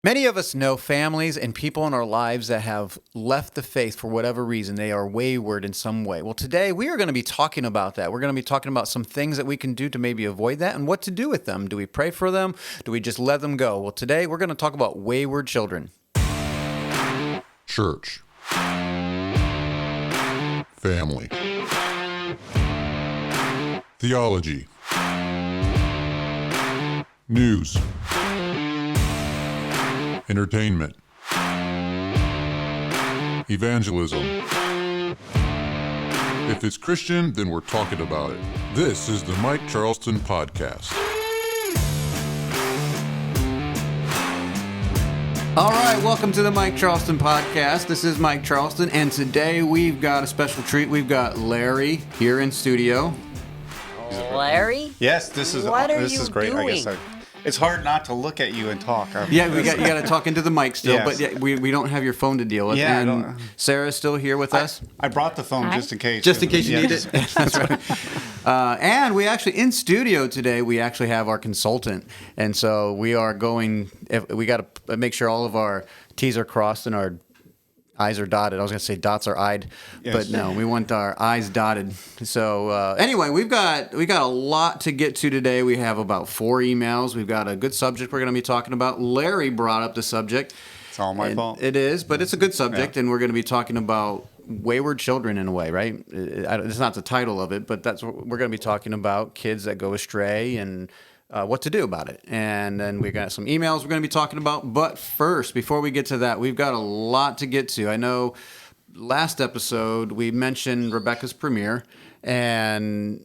Many of us know families and people in our lives that have left the faith for whatever reason. They are wayward in some way. Well, today we are going to be talking about that. We're going to be talking about some things that we can do to maybe avoid that and what to do with them. Do we pray for them? Do we just let them go? Well, today we're going to talk about wayward children. Church. Family. Theology. News. Entertainment. Evangelism. If it's Christian, then we're talking about it. This is the Mike Charleston Podcast. All right, welcome to the Mike Charleston Podcast. This is Mike Charleston, and today we've got a special treat. We've got Larry here in studio. Larry? Yes, this is great. Doing? I guess it's hard not to look at you and talk. Yeah, you got to talk into the mic still, Yes. but yeah, we don't have your phone to deal with. Yeah, I and don't- Sarah's still here with us. I brought the phone just in case. Just in case you Yeah. need it. That's right. And we actually, in studio today, we actually have our consultant. And so we are we got to make sure all of our T's are crossed and our I's are dotted. I was going to say dots are I'd, Yes. but no, we want our I's dotted. So anyway, we got a lot to get to today. We have about 4 emails. We've got a good subject we're going to be talking about. Larry brought up the subject. It's all my fault. It is, but it's a good subject, Yeah. and we're going to be talking about wayward children in a way, right? It's not the title of it, but that's what we're going to be talking about: kids that go astray and what to do about it. And then we got some emails we're going to be talking about. But first, before we get to that, we've got a lot to get to. I know last episode we mentioned Rebecca's premiere, and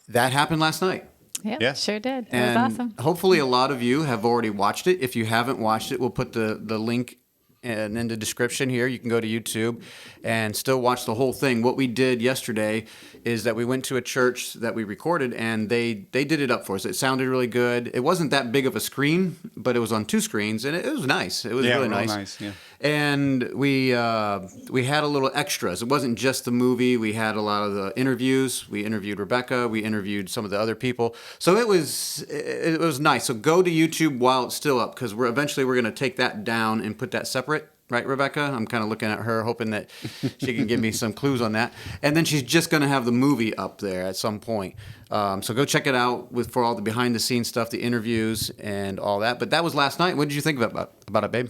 that happened last night. Yeah, Yes. sure did. It And was awesome. hopefully a lot of you have already watched it. If you haven't watched it, we'll put the link in the description here. You can go to YouTube and still watch the whole thing. What we did yesterday is that we went to a church that we recorded, and they did it up for us. It sounded really good. It wasn't that big of a screen, but it was on 2 screens, and it was nice. It was really real nice. nice, yeah. And we had a little extras. It wasn't just the movie. We had a lot of the interviews. We interviewed Rebecca. We interviewed some of the other people. So it was nice. So go to YouTube while it's still up, because we're going to take that down and put that separate. Right, Rebecca? I'm kind of looking at her, hoping that she can give me some clues on that. And then she's just going to have the movie up there at some point. So go check it out for all the behind-the-scenes stuff, the interviews, and all that. But that was last night. What did you think about it, babe?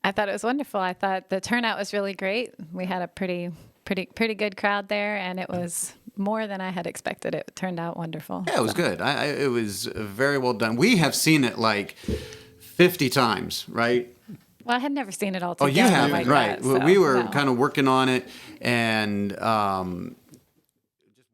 I thought it was wonderful. I thought the turnout was really great. We had a pretty good crowd there, and it was more than I had expected. It turned out wonderful. Yeah, it was good. It was very well done. We have seen it like 50 times, right? Well, I had never seen it all Oh, together. you haven't, like right? that, so, We were no. kind of working on it, and just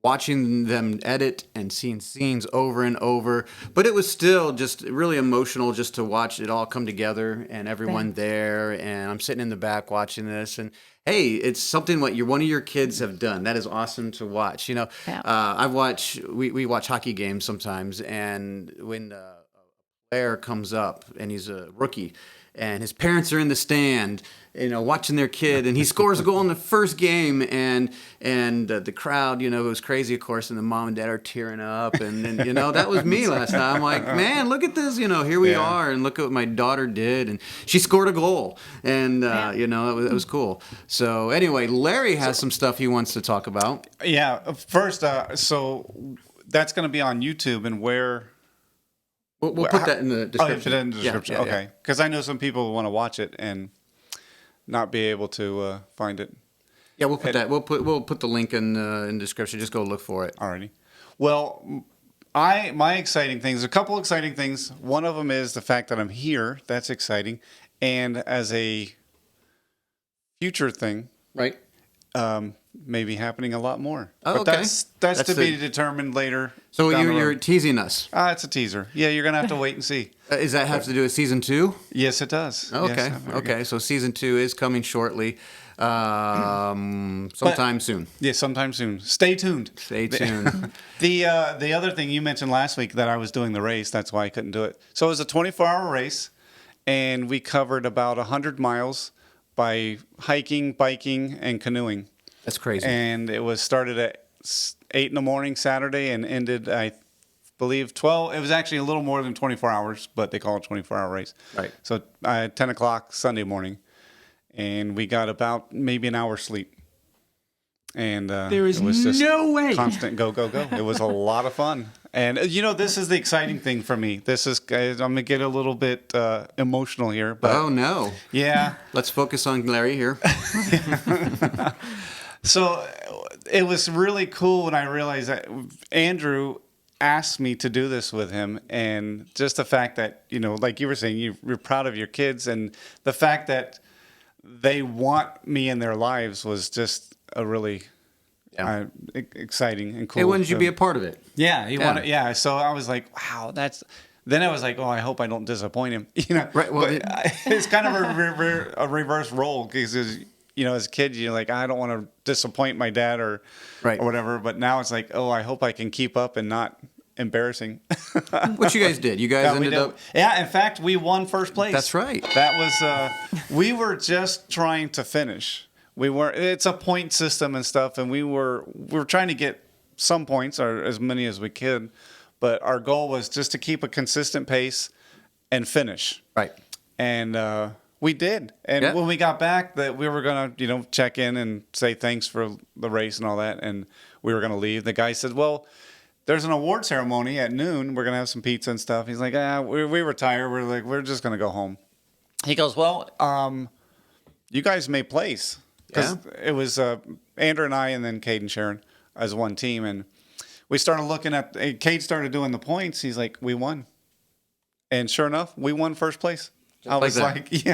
watching them edit and seeing scenes over and over. But it was still just really emotional just to watch it all come together and everyone there. And I'm sitting in the back watching this, and hey, it's something what one of your kids have done. That is awesome to watch. You know, Yeah. we watch hockey games sometimes, and when a player comes up and he's a rookie, and his parents are in the stand, watching their kid, and he scores a goal in the first game, and the crowd, goes crazy, of course, and the mom and dad are tearing up, and that was me last night. I'm like, man, look at this, here we are, and look at what my daughter did, and she scored a goal, and it was cool. So anyway, Larry has some stuff he wants to talk about. Yeah. First, so that's going to be on YouTube, and where? We'll put that in the description. Oh, you put that in the description. Yeah, yeah, Okay. Because I know some people want to watch it and not be able to find it. Yeah, we'll put that. We'll put the link in the description. Just go look for it. Alrighty. Well, my exciting things, a couple exciting things. One of them is the fact that I'm here. That's exciting. And as a future thing, Right. maybe happening a lot more. Oh, but okay. that's to be the- determined later. So down the you're road. teasing us. It's a teaser. Yeah, you're gonna have to wait and see. Does that have to do with season 2? Yes, it does. Okay. Yes, very Okay. good. So season 2 is coming shortly, sometime soon. Yeah, sometime soon. Stay tuned. Stay tuned. The other thing you mentioned last week that I was doing the race. That's why I couldn't do it. So it was a 24-hour race, and we covered about 100 miles by hiking, biking, and canoeing. That's crazy. And it was started at 8 in the morning Saturday and ended, I believe 12. It was actually a little more than 24 hours, but they call it 24-hour race. Right. So I had 10 o'clock Sunday morning, and we got about maybe an hour's sleep. And There is it was just no way. constant go, go, go. It was a lot of fun. And, this is the exciting thing for me. I'm going to get a little bit emotional here. But Oh, no. yeah. Let's focus on Larry here. So it was really cool when I realized that Andrew asked me to do this with him. And just the fact that, like you were saying, you're proud of your kids. And the fact that they want me in their lives was just a really exciting and cool. Hey, when did you be a part of it? Yeah, So I was like, wow, Then I was like, oh, I hope I don't disappoint him. Right. Well, It's kind of a reverse role because, as a kid, you're like, I don't want to disappoint my dad or whatever. But now it's like, oh, I hope I can keep up and not embarrassing. What you guys did? You guys ended up. Yeah, in fact, we won first place. That's right. That was. We were just trying to finish. We were. It's a point system and stuff, and we were trying to get some points or as many as we could, but our goal was just to keep a consistent pace and finish. Right. And we did. And when we got back, that we were gonna check in and say thanks for the race and all that, and we were gonna leave. The guy said, well, there's an award ceremony at noon. We're going to have some pizza and stuff. He's like, we were tired. We're like, we're just going to go home. He goes, well, you guys may place. Because it was Andrew and I and then Cade and Sharon as one team. And we started looking at, Cade started doing the points. He's like, we won. And sure enough, we won first place. I was like, this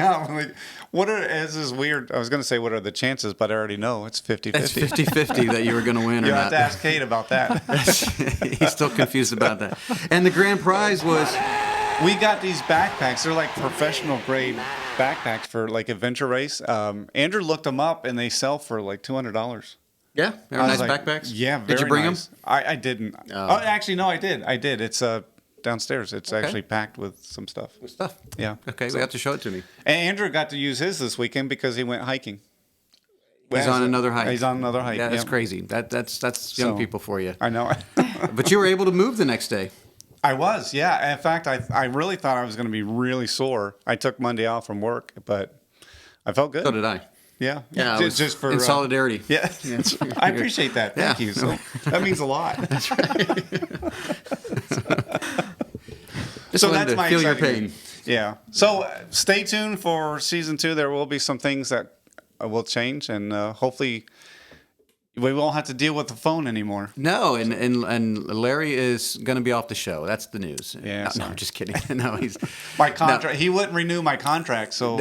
is weird. I was going to say, what are the chances? But I already know it's 50-50. It's 50-50 that you were going to win or You not. have to ask Cade about that. He's still confused about that. And the grand prize was... We got these backpacks. They're like professional grade backpacks for like adventure race. Andrew looked them up and they sell for like $200. Yeah, they were I nice was like, backpacks. Yeah, very Did you bring nice. them? I didn't. Oh, actually, no, I did. It's downstairs. It's actually packed with some stuff. Stuff. Yeah. Okay, so you have to show it to me. And Andrew got to use his this weekend because he went hiking. He's on another hike. He's on another hike. Yeah, that's crazy. That's young people for you. I know. But you were able to move the next day. I was, yeah. In fact, I really thought I was going to be really sore. I took Monday off from work, but I felt good. So did I. Yeah. Yeah, just for in solidarity. Yeah. I appreciate that. Thank you. So that means a lot. That's right. So that's my feel your exciting pain. Yeah. So stay tuned for season 2. There will be some things that will change, and hopefully we won't have to deal with the phone anymore. No, and Larry is going to be off the show. That's the news. Yeah. No, I'm just kidding. No, he's My contract. He wouldn't renew my contract, so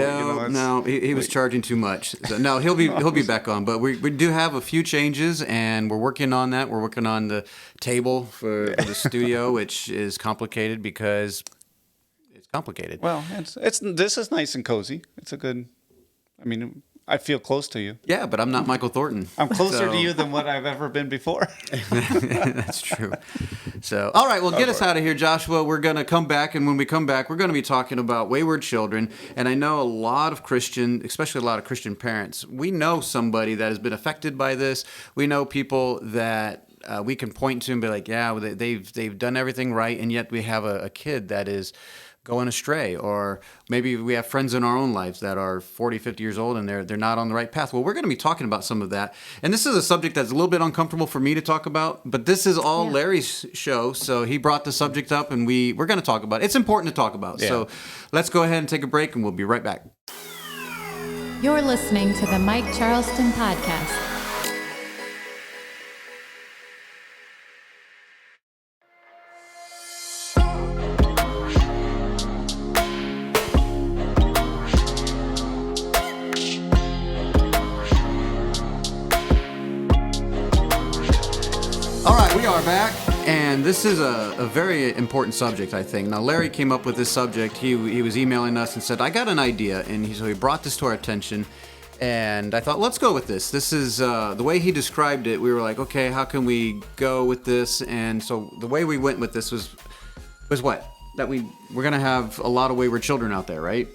he was charging too much. So, no, he'll be back on. But we do have a few changes, and we're working on that. We're working on the table for the studio, which is complicated because it's complicated. Well, this is nice and cozy. It's a good. I mean, I feel close to you. Yeah, but I'm not Michael Thornton. I'm closer to you than what I've ever been before. That's true. So, all right, well, get us out of here, Joshua. We're going to come back, and when we come back, we're going to be talking about Wayward Children. And I know a lot of especially a lot of Christian parents, we know somebody that has been affected by this. We know people that we can point to and be like, yeah, they've done everything right, and yet we have a kid that is going astray, or maybe we have friends in our own lives that are 40, 50 years old and they're not on the right path. Well, we're going to be talking about some of that. And this is a subject that's a little bit uncomfortable for me to talk about, but this is all Larry's show, so he brought the subject up and we're going to talk about it. It's important to talk about. Yeah. So let's go ahead and take a break and we'll be right back. You're listening to the Mike Charleston Podcast. All right, we are back, and this is a very important subject, I think. Now, Larry came up with this subject. He was emailing us and said, I got an idea, and so he brought this to our attention, and I thought, let's go with this. This is, the way he described it, we were like, okay, how can we go with this? And so the way we went with this was what? That we're going to have a lot of wayward children out there, right?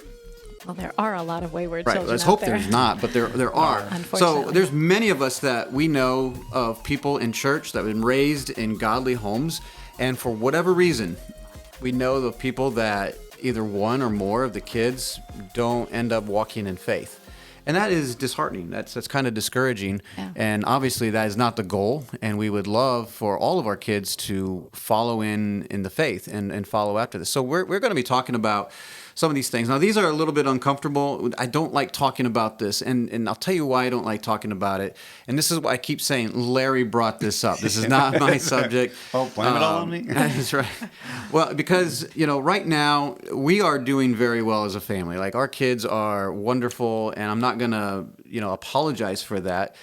Well, there are a lot of wayward right. children Let's out hope there. there's not, but there are. Unfortunately. So there's many of us that we know of people in church that have been raised in godly homes, And for whatever reason, we know the people that either one or more of the kids don't end up walking in faith. And that is disheartening. That's kind of discouraging. Yeah. And obviously that is not the goal. And we would love for all of our kids to follow in the faith and follow after this. So we're going to be talking about some of these things. Now, these are a little bit uncomfortable. I don't like talking about this. And I'll tell you why I don't like talking about it. And this is why I keep saying Larry brought this up. This is not my subject. Oh, blame it all on me. That's right. Well, because, right now we are doing very well as a family. Like, our kids are wonderful, and I'm not going to, apologize for that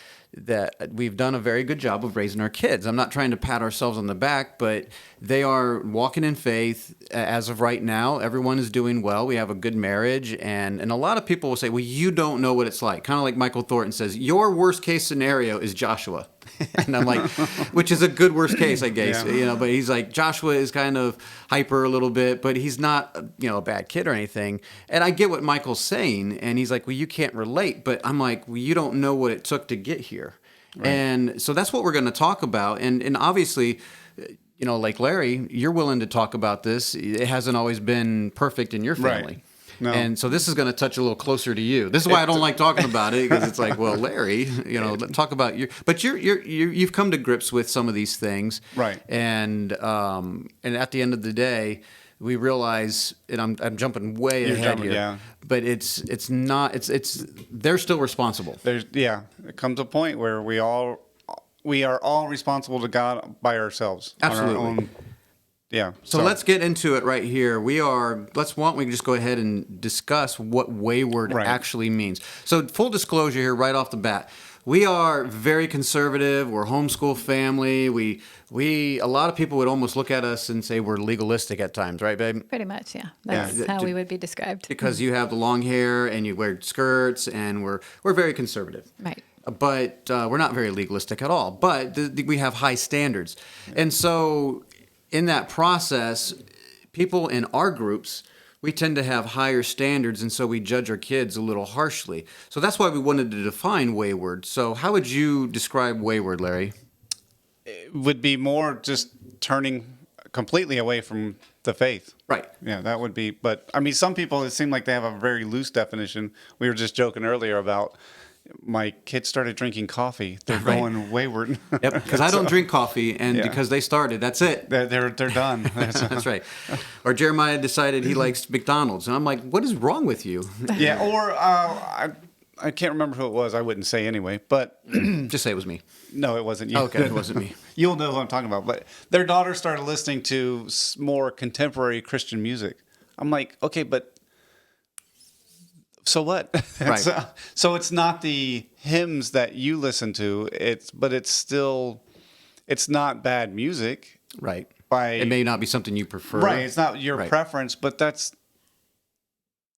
we've done a very good job of raising our kids. I'm not trying to pat ourselves on the back, but they are walking in faith as of right now. Everyone is doing well. We have a good marriage, and a lot of people will say, well, you don't know what it's like. Kind of like Michael Thornton says, your worst case scenario is Joshua. And I'm like, which is a good worst case, I guess, but he's like, Joshua is kind of hyper a little bit, but he's not, a bad kid or anything. And I get what Michael's saying. And he's like, well, you can't relate. But I'm like, well, you don't know what it took to get here. Right. And so that's what we're going to talk about. And obviously, like Larry, you're willing to talk about this. It hasn't always been perfect in your family. Right. No. And so this is going to touch a little closer to you. This is why I don't like talking about it, because it's like, well, Larry, talk about your. But you've come to grips with some of these things, right? And at the end of the day, we realize, and I'm jumping way ahead here, yeah. But it's not. They're still responsible. It comes a point where we are all responsible to God by ourselves. Absolutely. On our own. Yeah. So let's get into it right here. We can just go ahead and discuss what wayward actually means. So full disclosure here right off the bat. We are very conservative. We're a homeschool family. We a lot of people would almost look at us and say we're legalistic at times, right, babe? Pretty much, yeah. That's how we would be described. Because you have the long hair and you wear skirts, and we're very conservative. Right. But we're not very legalistic at all. But we have high standards. And so in that process, people in our groups, we tend to have higher standards, and so we judge our kids a little harshly. So that's why we wanted to define wayward. So how would you describe wayward, Larry? It would be more just turning completely away from the faith. Right. Yeah, that would be. But, I mean, some people, it seemed like they have a very loose definition. We were just joking earlier about my kids started drinking coffee. They're going wayward. Yep, because I don't drink coffee, and because they started, that's it. They're done. That's right. Or Jeremiah decided he likes McDonald's, and I'm like, what is wrong with you? Yeah, or I can't remember who it was. I wouldn't say anyway, but just say it was me. No, it wasn't you. Okay, it wasn't me. You'll know who I'm talking about. But their daughter started listening to more contemporary Christian music. I'm like, okay, but so what? Right. So it's not the hymns that you listen to. It's not bad music. Right. It may not be something you prefer. Right. It's not your preference, but that's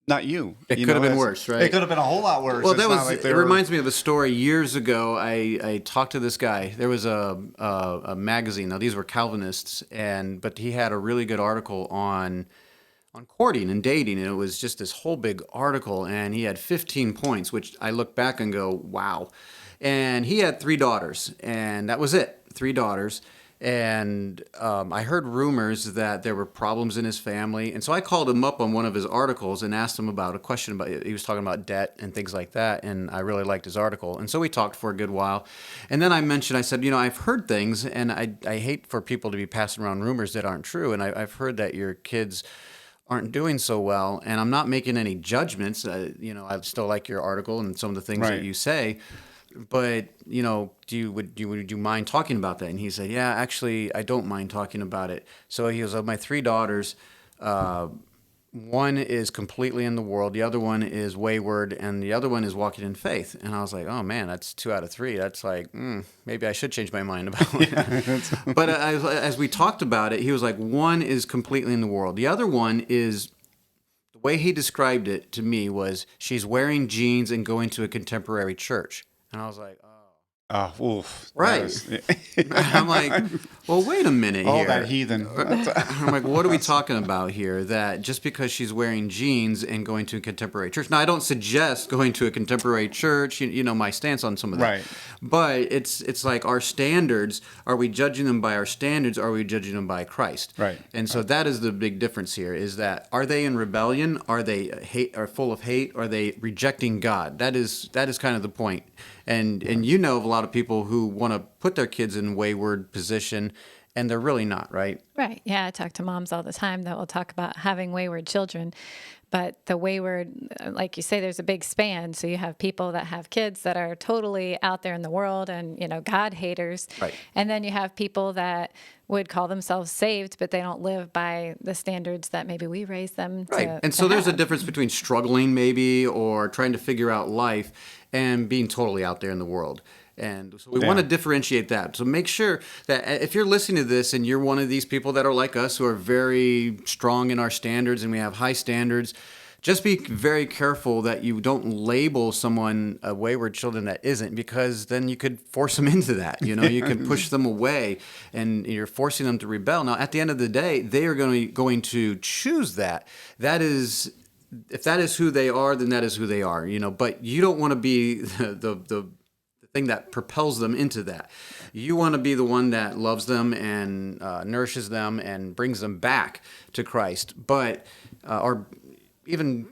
not you. It could have been worse, right? It could have been a whole lot worse. Well, it reminds me of a story years ago. I talked to this guy. There was a magazine. Now, these were Calvinists, but he had a really good article on courting and dating, and it was just this whole big article, and he had 15 points, which I look back and go, wow. And he had 3 daughters, and that was it, 3 daughters. And I heard rumors that there were problems in his family, and so I called him up on one of his articles and asked him about a question about, he was talking about debt and things like that, and I really liked his article. And so we talked for a good while, and then I said, I've heard things, and I hate for people to be passing around rumors that aren't true, and I've heard that your kids aren't doing so well, and I'm not making any judgments. I still like your article and some of the things that you say, but would you mind talking about that? And he said, yeah, actually, I don't mind talking about it. So he goes, of my 3 daughters, one is completely in the world, the other one is wayward, and the other one is walking in faith. And I was like, oh man, that's 2 out of 3. That's like, maybe I should change my mind about it. But as we talked about it, he was like, one is completely in the world. The other one is, the way he described it to me was, she's wearing jeans and going to a contemporary church. And I was like, oh. Oof. Right. I'm like, well, wait a minute All here. that heathen. I'm like, what are we talking about here? That just because she's wearing jeans and going to a contemporary church. Now, I don't suggest going to a contemporary church. You know my stance on some of that. Right. But it's like our standards. Are we judging them by our standards? Or are we judging them by Christ? Right. And so that is the big difference here. Is that are they in rebellion? Are they are full of hate? Are they rejecting God? That is kind of the point. And you know of a lot of people who want to put their kids in wayward position, and they're really not, right? Right. Yeah, I talk to moms all the time that will talk about having wayward children. But the wayward, like you say, there's a big span. So you have people that have kids that are totally out there in the world and, God haters. Right. And then you have people that would call themselves saved, but they don't live by the standards that maybe we raised them to. Right. And so there's a difference between struggling maybe or trying to figure out life and being totally out there in the world. And so we want to differentiate that. So make sure that if you're listening to this and you're one of these people that are like us who are very strong in our standards and we have high standards, just be very careful that you don't label someone a wayward children that isn't, because then you could force them into that. You could push them away and you're forcing them to rebel. Now, at the end of the day, they are going to choose that. That is, if that is who they are, then that is who they are, but you don't want to be the thing that propels them into that. You want to be the one that loves them and nourishes them and brings them back to Christ. But, or even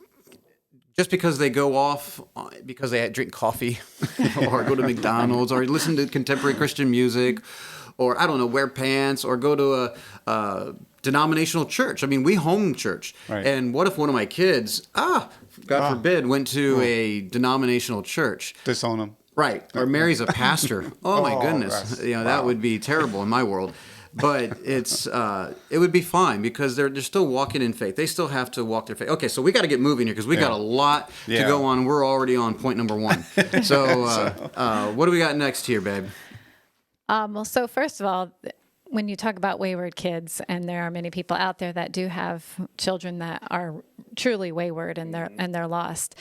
just because they go off because they drink coffee or go to McDonald's or listen to contemporary Christian music or, I don't know, wear pants or go to a denominational church. I mean, we home church. Right. And what if one of my kids, God forbid, went to a denominational church? Disown them. Right. Or marries a pastor. Oh my goodness. That would be terrible in my world. But it would be fine because they're still walking in faith. They still have to walk their faith. Okay, so we got to get moving here because we got a lot to go on. We're already on point number 1. So what do we got next here, babe? Well, so first of all, when you talk about wayward kids, and there are many people out there that do have children that are truly wayward and they're lost.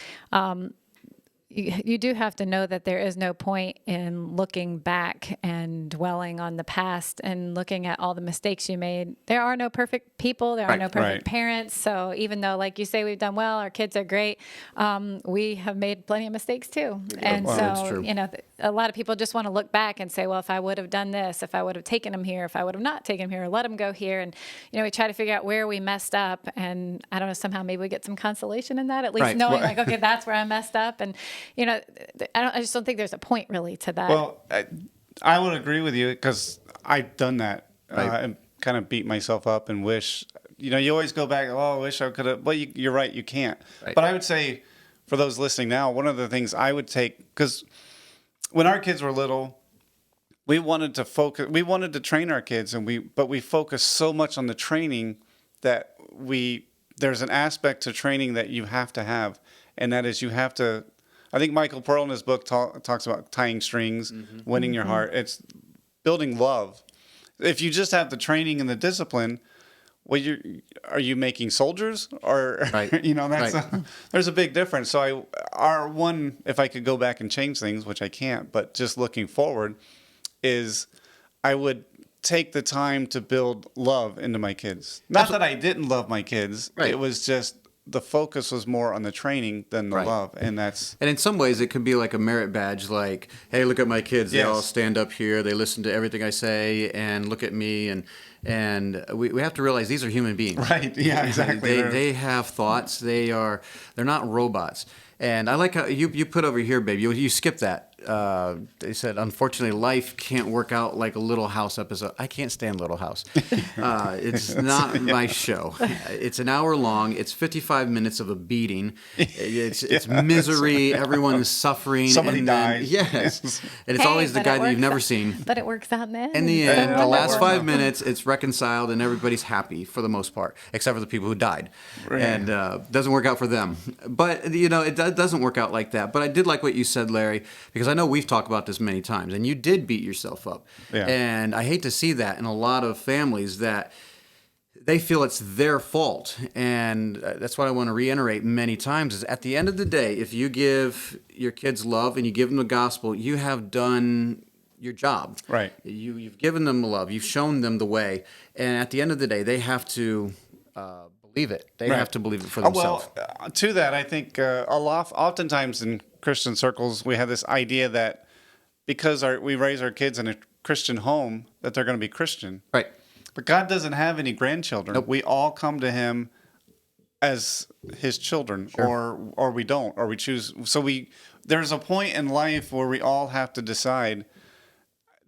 You do have to know that there is no point in looking back and dwelling on the past and looking at all the mistakes you made. There are no perfect people. There are no perfect parents. So even though, like you say, we've done well, our kids are great, we have made plenty of mistakes too. And so, a lot of people just want to look back and say, well, if I would have done this, if I would have taken him here, if I would have not taken him here, or let him go here. And, we try to figure out where we messed up. And I don't know, somehow maybe we get some consolation in that, at least knowing like, okay, that's where I messed up. And, I just don't think there's a point really to that. Well, I would agree with you because I've done that and kind of beat myself up and wish, you always go back, oh, I wish I could have. Well, you're right, you can't. Right. But I would say for those listening now, one of the things I would take, because when our kids were little, we wanted to train our kids, but we focused so much on the training that there's an aspect to training that you have to have, and that is you have to. I think Michael Pearl in his book talks about tying strings, winning your heart. It's building love. If you just have the training and the discipline, well, are you making soldiers? Or there's a big difference. So if I could go back and change things, which I can't, but just looking forward, is I would take the time to build love into my kids. Not that I didn't love my kids. Right. It was just the focus was more on the training than the love. And in some ways it could be like a merit badge, like, hey, look at my kids. They all stand up here. They listen to everything I say and look at me. And we have to realize these are human beings. Right. Yeah, exactly. They have thoughts. They're not robots. And I like how you put over here, babe, you skipped that. They said, unfortunately, life can't work out like a Little House episode. I can't stand Little House. It's not my show. It's an hour long. It's 55 minutes of a beating. It's misery. Everyone is suffering. Somebody dies. Yes. And it's always the guy that you've never seen. But it works out in the end. In the end, the last 5 minutes, it's reconciled and everybody's happy for the most part, except for the people who died. Right. And doesn't work out for them. But, it doesn't work out like that. But I did like what you said, Larry, because I know we've talked about this many times, and you did beat yourself up. Yeah. And I hate to see that in a lot of families, that they feel it's their fault. And that's what I want to reiterate many times is at the end of the day, if you give your kids love and you give them the gospel, you have done your job. Right. You've given them love. You've shown them the way. And at the end of the day, they have to believe it. They have to believe it for themselves. Well, to that, I think oftentimes in Christian circles, we have this idea that because we raise our kids in a Christian home, that they're going to be Christian. Right. But God doesn't have any grandchildren. Nope. We all come to Him as His children, or we don't, or we choose. So there's a point in life where we all have to decide: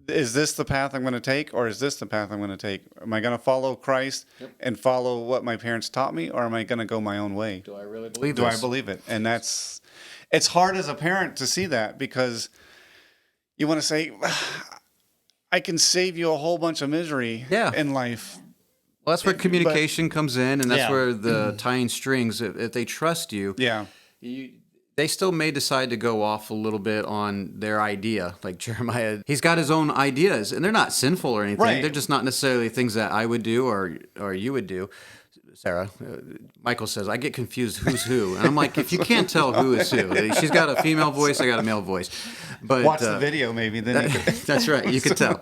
is this the path I'm going to take, or is this the path I'm going to take? Am I going to follow Christ and follow what my parents taught me, or am I going to go my own way? Do I really believe Do this? I believe it? And it's hard as a parent to see that, because you want to say, I can save you a whole bunch of misery in life. Well, that's where communication comes in, and that's where the tying strings, if they trust you, they still may decide to go off a little bit on their idea. Like Jeremiah, he's got his own ideas, and they're not sinful or anything. Right. They're just not necessarily things that I would do or you would do. Sarah, Michael says, I get confused who's who. And I'm like, if you can't tell who is who, she's got a female voice, I got a male voice. But watch the video maybe. Then that's right, you could tell.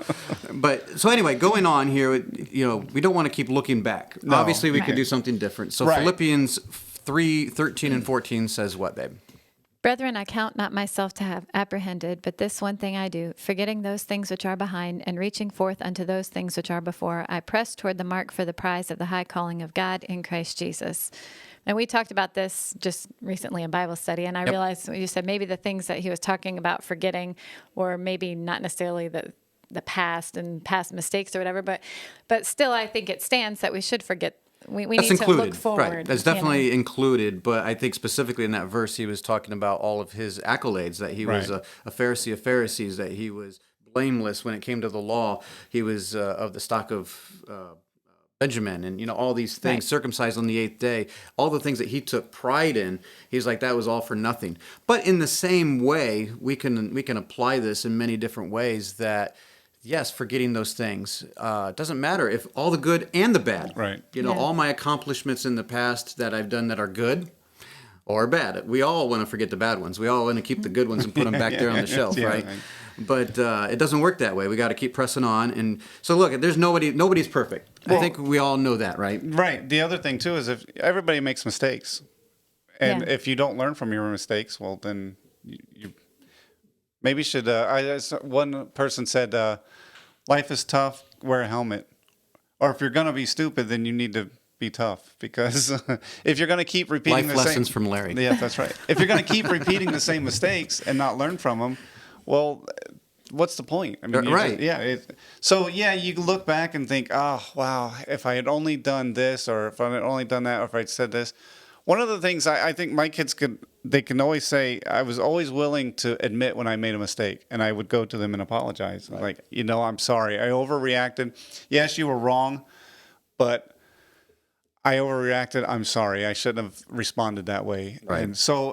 But so anyway, going on here, we don't want to keep looking back. No. Obviously, we could do something different. So Philippians 3:13 and 14 says what, babe? Brethren, I count not myself to have apprehended, but this one thing I do, forgetting those things which are behind and reaching forth unto those things which are before, I press toward the mark for the prize of the high calling of God in Christ Jesus. And we talked about this just recently in Bible study, and I realized you said maybe the things that he was talking about forgetting, or maybe not necessarily the past and past mistakes or whatever, but still I think it stands that we should forget. We That's need included. to look forward. Right. That's definitely included, but I think specifically in that verse he was talking about all of his accolades, that he was a Pharisee of Pharisees, that he was blameless when it came to the law. He was of the stock of Benjamin, and all these things, circumcised on the 8th day, all the things that he took pride in. He's like, that was all for nothing. But in the same way, we can apply this in many different ways, that yes, forgetting those things. Doesn't matter if all the good and the bad. Right. All my accomplishments in the past that I've done that are good or bad. We all want to forget the bad ones. We all want to keep the good ones and put them back there on the shelf, right? But it doesn't work that way. We got to keep pressing on. And so look, there's nobody's perfect. I think we all know that, right? Right. The other thing too is if everybody makes mistakes, and if you don't learn from your mistakes, well, then you maybe should. One person said, "Life is tough. Wear a helmet." Or if you're gonna be stupid, then you need to be tough, because if you're gonna keep repeating Life lessons from Larry. Yeah, that's right. If you're gonna keep repeating the same mistakes and not learn from them, well, what's the point? I mean, right. You look back and think, oh, wow, if I had only done this, or if I had only done that, or if I'd said this. One of the things I think my kids can always say, I was always willing to admit when I made a mistake, and I would go to them and apologize. Right. Like, I'm sorry. I overreacted. Yes, you were wrong, but I overreacted. I'm sorry. I shouldn't have responded that way. Right. And so,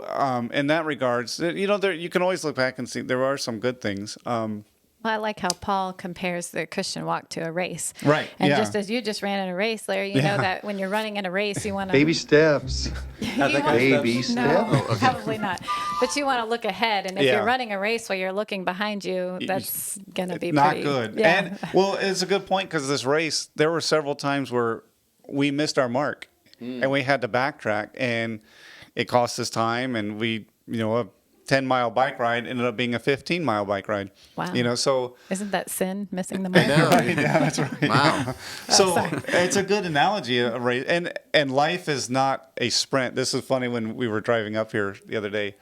in that regards, you can always look back and see there are some good things. Well, I like how Paul compares the Christian walk to a race. Right. And just as you just ran in a race, Larry, you know that when you're running in a race, you want to... Baby steps. Baby No, steps. probably not. But you want to look ahead. And if you're running a race while you're looking behind you, that's going to be not pretty... good. Yeah. And, well, it's a good point, because this race, there were several times where we missed our mark and we had to backtrack, and it cost us time, and we, a 10-mile bike ride ended up being a 15-mile bike ride. Wow. So Isn't that sin, missing the mark? right, yeah, that's right. Wow. So it's a good analogy, a race, and life is not a sprint. This is funny when we were driving up here the other day,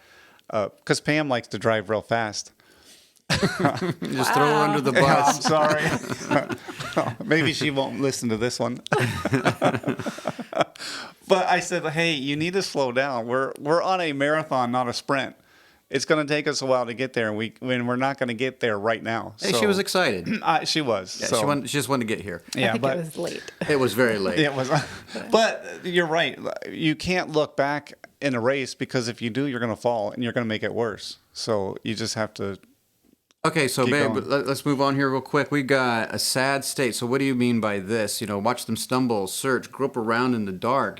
because Pam likes to drive real fast. Just throw her under the bus. I'm sorry. Maybe she won't listen to this one. But I said, hey, you need to slow down. We're on a marathon, not a sprint. It's going to take us a while to get there, and we're not going to get there right now. Hey, she was excited. She was. Yeah, so. she just wanted to get here. I think it was late. It was very late. It was. But you're right. You can't look back in a race, because if you do, you're going to fall and you're going to make it worse. So you just have to Okay, so Keep babe, going. let's move on here real quick. We got a sad state. So what do you mean by this? Watch them stumble, search, grope around in the dark.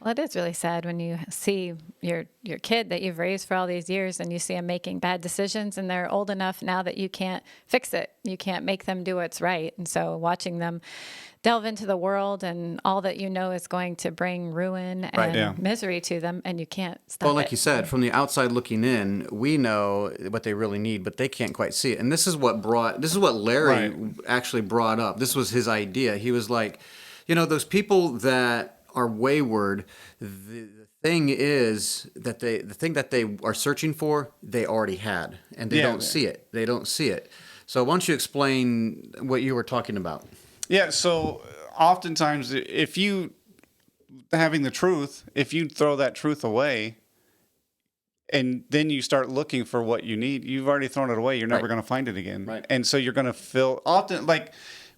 Well, it is really sad when you see your kid that you've raised for all these years and you see them making bad decisions and they're old enough now that you can't fix it. You can't make them do what's right. And so watching them delve into the world and all that you know is going to bring ruin and misery to them, and you can't stop Well, like it. you said, from the outside looking in, we know what they really need, but they can't quite see it. And this is what Larry actually brought up. This was his idea. He was like, those people that are wayward, the thing is that the thing that they are searching for, they already had, and they don't see it. They don't see it. So why don't you explain what you were talking about? Yeah, so oftentimes if you having the truth, if you throw that truth away and then you start looking for what you need, you've already thrown it away. You're never going to find it again. Right. And so you're going to feel often like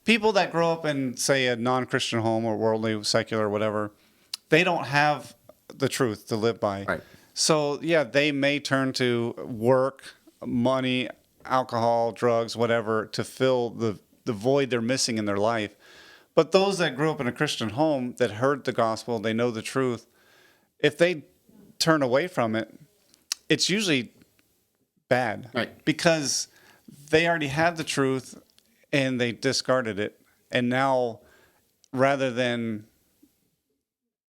people that grow up in, say, a non-Christian home or worldly, secular, whatever, they don't have the truth to live by. Right. So, yeah, they may turn to work, money, alcohol, drugs, whatever, to fill the void they're missing in their life. But those that grew up in a Christian home that heard the gospel, they know the truth, if they turn away from it, it's usually bad. Right. Because they already had the truth and they discarded it. And now, rather than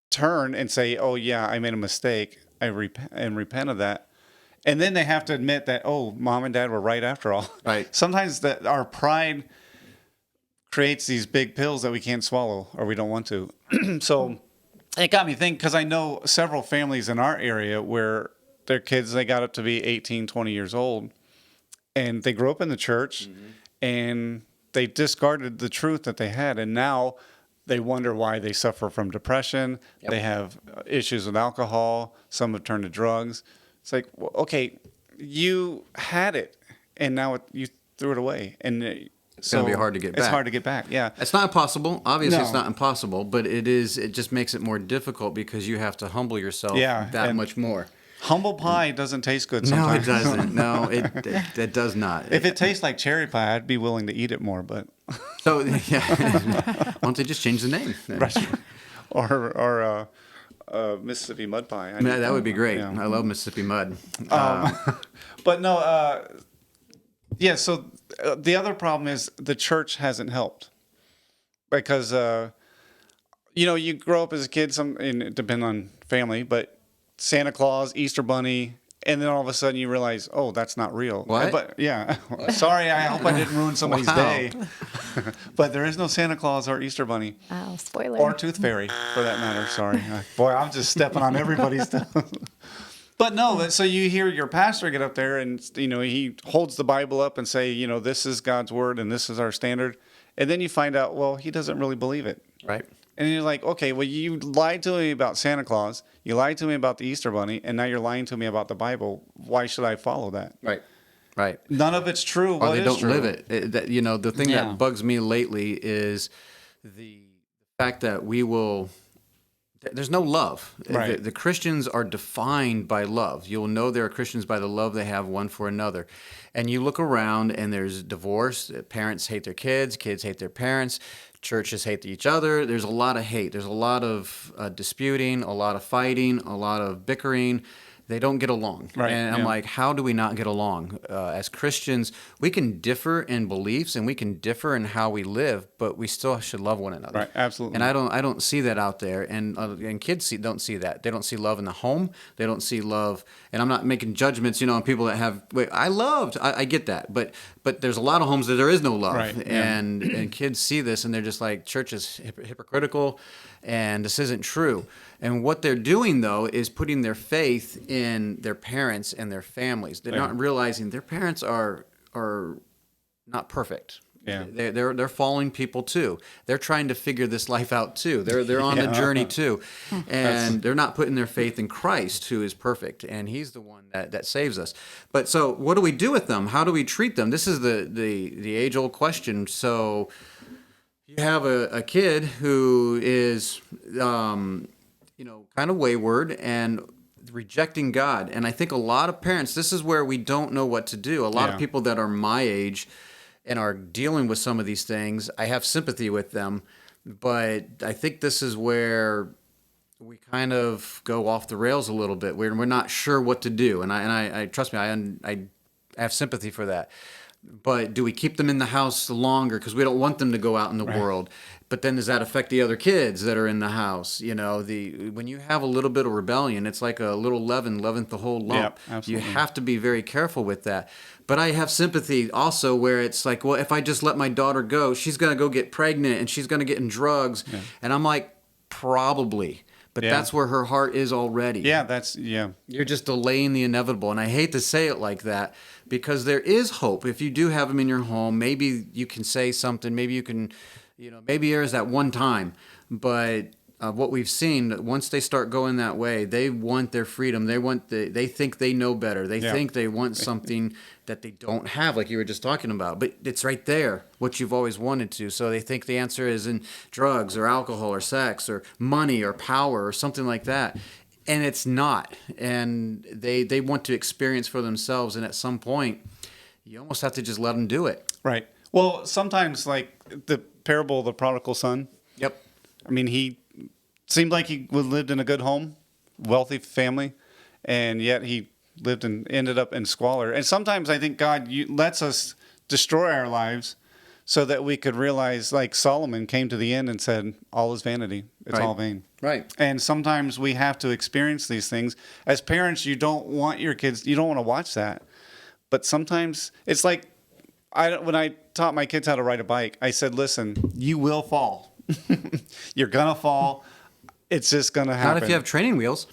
turn and say, oh, yeah, I made a mistake, I repent of that. And then they have to admit that, oh, mom and dad were right after all. Right. Sometimes that our pride creates these big pills that we can't swallow or we don't want to. So it got me thinking, because I know several families in our area where their kids, they got up to be 18, 20 years old, and they grew up in the church, and they discarded the truth that they had, and now they wonder why they suffer from depression. Yep. They have issues with alcohol. Some have turned to drugs. It's like, well, okay, you had it, and now you threw it away, and it's going to be hard to get back. It's hard to get back, yeah. It's not impossible. Obviously, No. It's not impossible, but it just makes it more difficult because you have to humble yourself that much more. Humble pie doesn't taste good sometimes. No, it doesn't. No, it does not. If it tastes like cherry pie, I'd be willing to eat it more, but... So, yeah. Why don't they just change the name? Or Mississippi mud pie. That would be great. Yeah. I love Mississippi mud. But no, so the other problem is the church hasn't helped. Because, you grow up as a kid, and it depends on family, but Santa Claus, Easter Bunny, and then all of a sudden you realize, oh, that's not real. What? But yeah, sorry, I hope I didn't ruin somebody's day. But there is no Santa Claus or Easter Bunny. Oh, spoiler. Or Tooth Fairy, for that matter. Sorry. Boy, I'm just stepping on everybody's toes. But no, so you hear your pastor get up there and, he holds the Bible up and say, this is God's word and this is our standard. And then you find out, well, he doesn't really believe it. Right. And you're like, okay, well, you lied to me about Santa Claus. You lied to me about the Easter Bunny. And now you're lying to me about the Bible. Why should I follow that? Right. Right. None of it's true. Or they don't live it. The thing that bugs me lately is the fact that there's no love. Right. The Christians are defined by love. You'll know they're Christians by the love they have one for another. And you look around and there's divorce. Parents hate their kids hate their parents. Churches hate each other. There's a lot of hate. There's a lot of disputing, a lot of fighting, a lot of bickering. They don't get along. Right, And I'm like, how do we not get along? As Christians, we can differ in beliefs and we can differ in how we live, but we still should love one another. Right, absolutely. And I don't see that out there. And kids don't see that. They don't see love in the home. They don't see love. And I'm not making judgments, on people that have. I get that, but there's a lot of homes that there is no love. Right, yeah. And kids see this and they're just like, church is hypocritical, and this isn't true. And what they're doing, though, is putting their faith in their parents and their families. They're not realizing their parents are not perfect. Yeah. They're fallen people too. They're trying to figure this life out too. They're on the journey too, and they're not putting their faith in Christ, who is perfect, and He's the one that saves us. But so, what do we do with them? How do we treat them? This is the age old question. So, you have a kid who is kind of wayward, and rejecting God. And I think a lot of parents, this is where we don't know what to do. A lot of people that are my age and are dealing with some of these things, I have sympathy with them. But I think this is where we kind of go off the rails a little bit. We're not sure what to do. And I trust me, I have sympathy for that. But do we keep them in the house longer because we don't want them to go out in the world? But then does that affect the other kids that are in the house? You know, when you have a little bit of rebellion, it's like a little leaveneth the whole lump. Yep, absolutely. You have to be very careful with that. But I have sympathy also where it's like, well, if I just let my daughter go, she's going to go get pregnant and she's going to get in drugs. Yeah. And I'm like, probably. But that's where her heart is already. Yeah, You're just delaying the inevitable. And I hate to say it like that because there is hope. If you do have them in your home, maybe you can say something. Maybe you can, maybe there is that one time. But what we've seen, once they start going that way, they want their freedom. They think they know better. They think they want something that they don't have, like you were just talking about. But it's right there, what you've always wanted to. So they think the answer is in drugs or alcohol or sex or money or power or something like that. And it's not. And they want to experience for themselves. And at some point, you almost have to just let them do it. Right. Well, sometimes like the parable of the prodigal son. Yep. I mean, he seemed like he lived in a good home, wealthy family, and yet he lived and ended up in squalor. And sometimes I think God lets us destroy our lives so that we could realize, like Solomon came to the end and said, all is vanity. It's all vain. Right. And sometimes we have to experience these things. As parents, you don't want your kids, you don't want to watch that. But sometimes it's like, when I taught my kids how to ride a bike, I said, listen, you will fall. You're going to fall. It's just going to happen. Not if you have training wheels.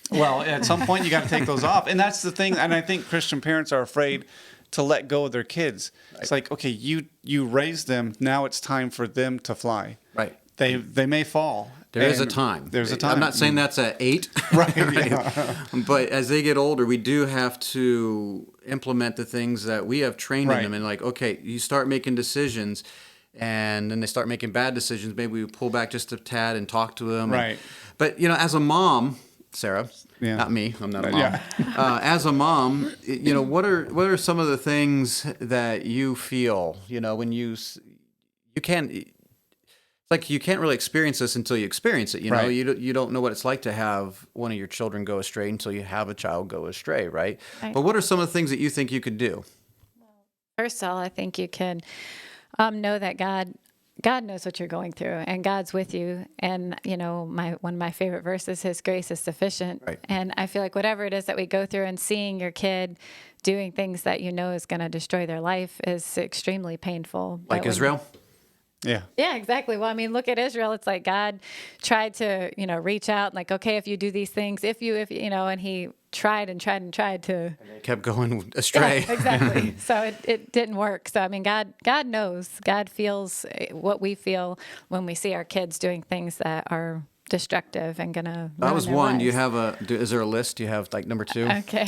Well, at some point you got to take those off. And that's the thing. And I think Christian parents are afraid to let go of their kids. Right. It's like, okay, you raised them. Now it's time for them to fly. Right. They may fall. There is a time. There's a time. I'm not saying that's at 8. Right. Yeah. But as they get older, we do have to implement the things that we have trained in them. And like, okay, you start making decisions. And then they start making bad decisions. Maybe we pull back just a tad and talk to them. Right. But, as a mom, Sarah, not me, I'm not a mom. Yeah. As a mom, what are some of the things that you feel, when you can't, it's like you can't really experience this until you experience it. You don't know what it's like to have one of your children go astray until you have a child go astray, right? But what are some of the things that you think you could do? First of all, I think you can know that God knows what you're going through, and God's with you. And one of my favorite verses, His grace is sufficient. Right. And I feel like whatever it is that we go through, and seeing your kid doing things that is going to destroy their life is extremely painful. Like Israel. Yeah. Yeah, exactly. Well, I mean, look at Israel. It's like God tried to, reach out, like, okay, if you do these things, if and He tried and tried and tried to. And they kept going astray. Yeah, exactly. So it didn't work. So, I mean, God knows. God feels what we feel when we see our kids doing things that are destructive and gonna. That was one. Lives. Do you have is there a list? Do you have like number 2? Okay.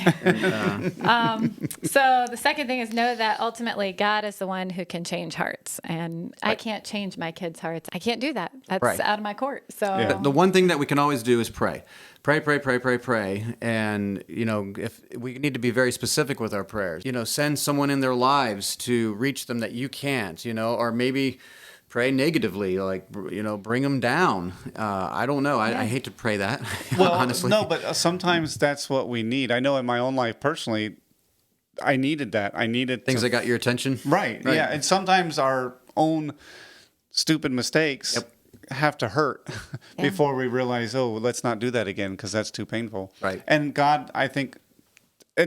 So the second thing is know that ultimately God is the one who can change hearts, and I can't change my kids' hearts. I can't do that. That's out of my court. So the one thing that we can always do is pray. Pray. And, if we need to be very specific with our prayers, send someone in their lives to reach them that you can't, or maybe pray negatively, like, bring them down. I don't know. I hate to pray that, well, honestly. No, but sometimes that's what we need. I know in my own life personally, I needed that. I needed things that got your attention. Right. Yeah. And sometimes our own stupid mistakes have to hurt before we realize, let's not do that again because that's too painful. Right. And God, I think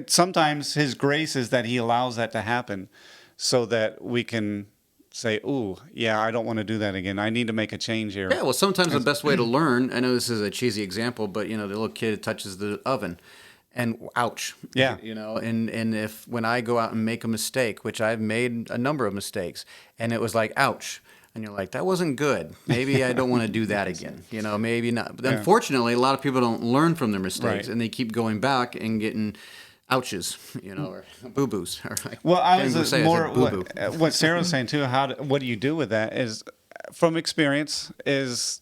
sometimes His grace is that He allows that to happen so that we can say, I don't want to do that again. I need to make a change here. Yeah, well, sometimes the best way to learn, I know this is a cheesy example, but, the little kid touches the oven and ouch. Yeah. And if when I go out and make a mistake, which I've made a number of mistakes, and it was like, ouch. And you're like, that wasn't good. Maybe I don't want to do that again. Maybe not. But unfortunately, a lot of people don't learn from their mistakes, and they keep going back and getting ouches, or boo-boos. Well, I was more what Sarah was saying too. What do you do with that? Is from experience is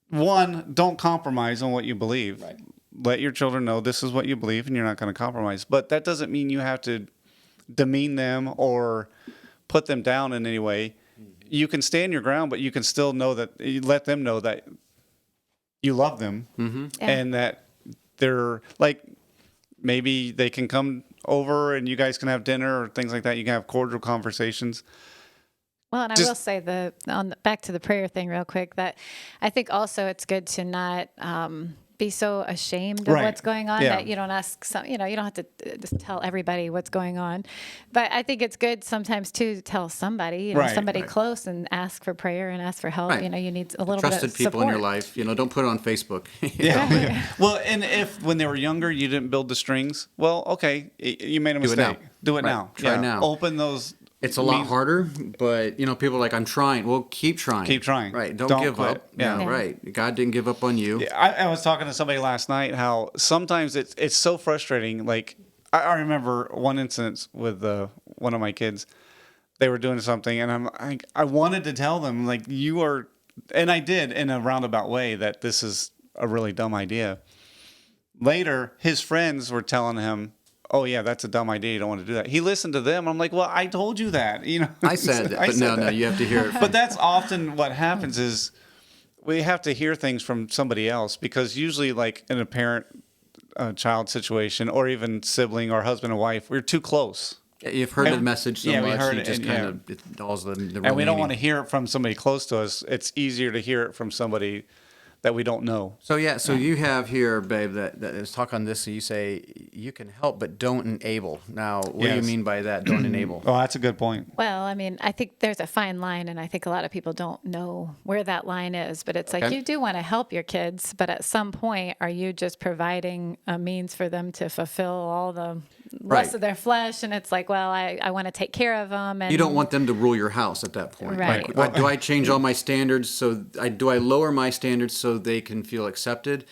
one, don't compromise on what you believe. Right. let your children know this is what you believe and you're not going to compromise. But that doesn't mean you have to demean them or put them down in any way. You can stand your ground, but you can still know that you let them know that you love them and that they're like, maybe they can come over and you guys can have dinner or things like that. You can have cordial conversations. Well, and I will say back to the prayer thing real quick, that I think also it's good to not be so ashamed of what's going on that you don't ask you don't have to just tell everybody what's going on. But I think it's good sometimes too to tell somebody, somebody close, and ask for prayer and ask for help. Right. You need a little Trusted bit of people support. in your life. Don't put it on Facebook. Well, and if when they were younger you didn't build the strings, well, okay, you made a mistake. Do it now. Try now. Open those. It's a lot harder, but people are like, I'm trying. Well, keep trying. Keep trying. Right. Don't give quit. up. Yeah. Right. God didn't give up on you. Yeah, I was talking to somebody last night how sometimes it's so frustrating. Like I remember one instance with one of my kids. They were doing something, and I wanted to tell them, like, you are, and I did in a roundabout way, that this is a really dumb idea. Later, his friends were telling him, oh yeah, that's a dumb idea. You don't want to do that. He listened to them. I'm like, well, I told you that. I said that, but no, you have to hear it. But that's often what happens is we have to hear things from somebody else, because usually, like in a parent-child situation, or even sibling or husband and wife, we're too close. You've heard the message so much, we heard you it, just and, kind of it dulls the real and we don't meaning. want to hear it from somebody close to us. It's easier to hear it from somebody that we don't know. So you have here, babe, that is talk on this. So you say you can help, but don't enable. Now, what do you mean by that? Don't enable. Oh, that's a good point. Well, I mean, I think there's a fine line, and I think a lot of people don't know where that line is. But it's like, you do want to help your kids, but at some point, are you just providing a means for them to fulfill all the lust of their flesh? And it's like, well, I want to take care of them. And You don't want them to rule your house at that point. Right. Like, do I change all my standards? Do I lower my standards so they can feel accepted?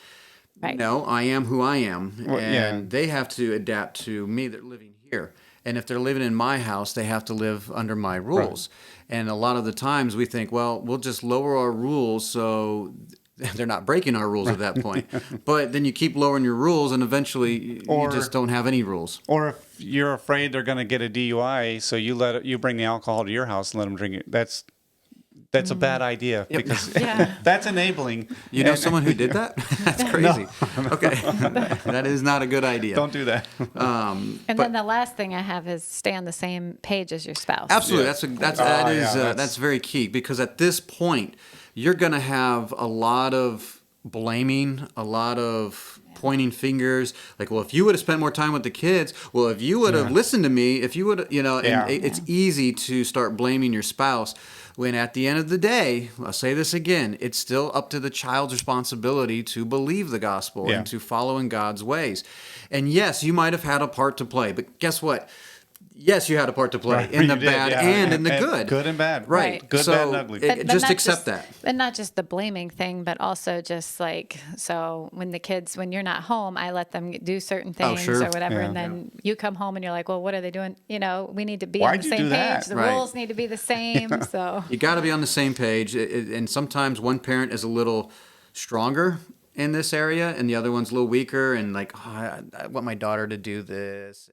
Right. No, I am who I am, Well, and they have to adapt to me. They're living here, and if they're living in my house, they have to live under my rules. Right. And a lot of the times we think, well, we'll just lower our rules so they're not breaking our rules at that point. But then you keep lowering your rules, and eventually you just don't have any rules. Or if you're afraid they're going to get a DUI, so you bring the alcohol to your house and let them drink it. That's a bad idea, because that's enabling. You know someone who did that? That's crazy. Okay, that is not a good idea. Don't do that. And then the last thing I have is stay on the same page as your spouse. Absolutely, that's very key, because at this point you're going to have a lot of blaming, a lot of pointing fingers, like, well, if you would have spent more time with the kids, well, if you would have listened to me, if you would, and it's easy to start blaming your spouse, when at the end of the day, I'll say this again, it's still up to the child's responsibility to believe the gospel and to follow in God's ways. And yes, you might have had a part to play, but guess what? Yes, you had a part to play in the bad and in the good. Good and bad. Right. Good, bad, and ugly. Just accept that. And not just the blaming thing, but also just like, so when you're not home, I let them do certain things or whatever. And then you come home and you're like, well, what are they doing? We need to be on the same page. The rules need to be the same. So you got to be on the same page. And sometimes one parent is a little stronger in this area and the other one's a little weaker, and like, I want my daughter to do this.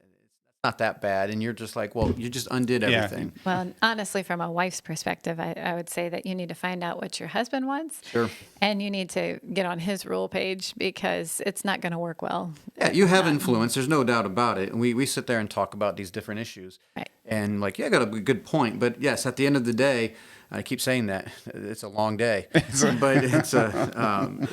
Not that bad, and you're just like, well, you just undid everything. Well, honestly, from a wife's perspective, I would say that you need to find out what your husband wants. Sure. And you need to get on his rule page, because it's not going to work well. Yeah, you have influence. There's no doubt about it. And we sit there and talk about these different issues. Right. And like, I got a good point. But yes, at the end of the day, I keep saying that it's a long day, but it's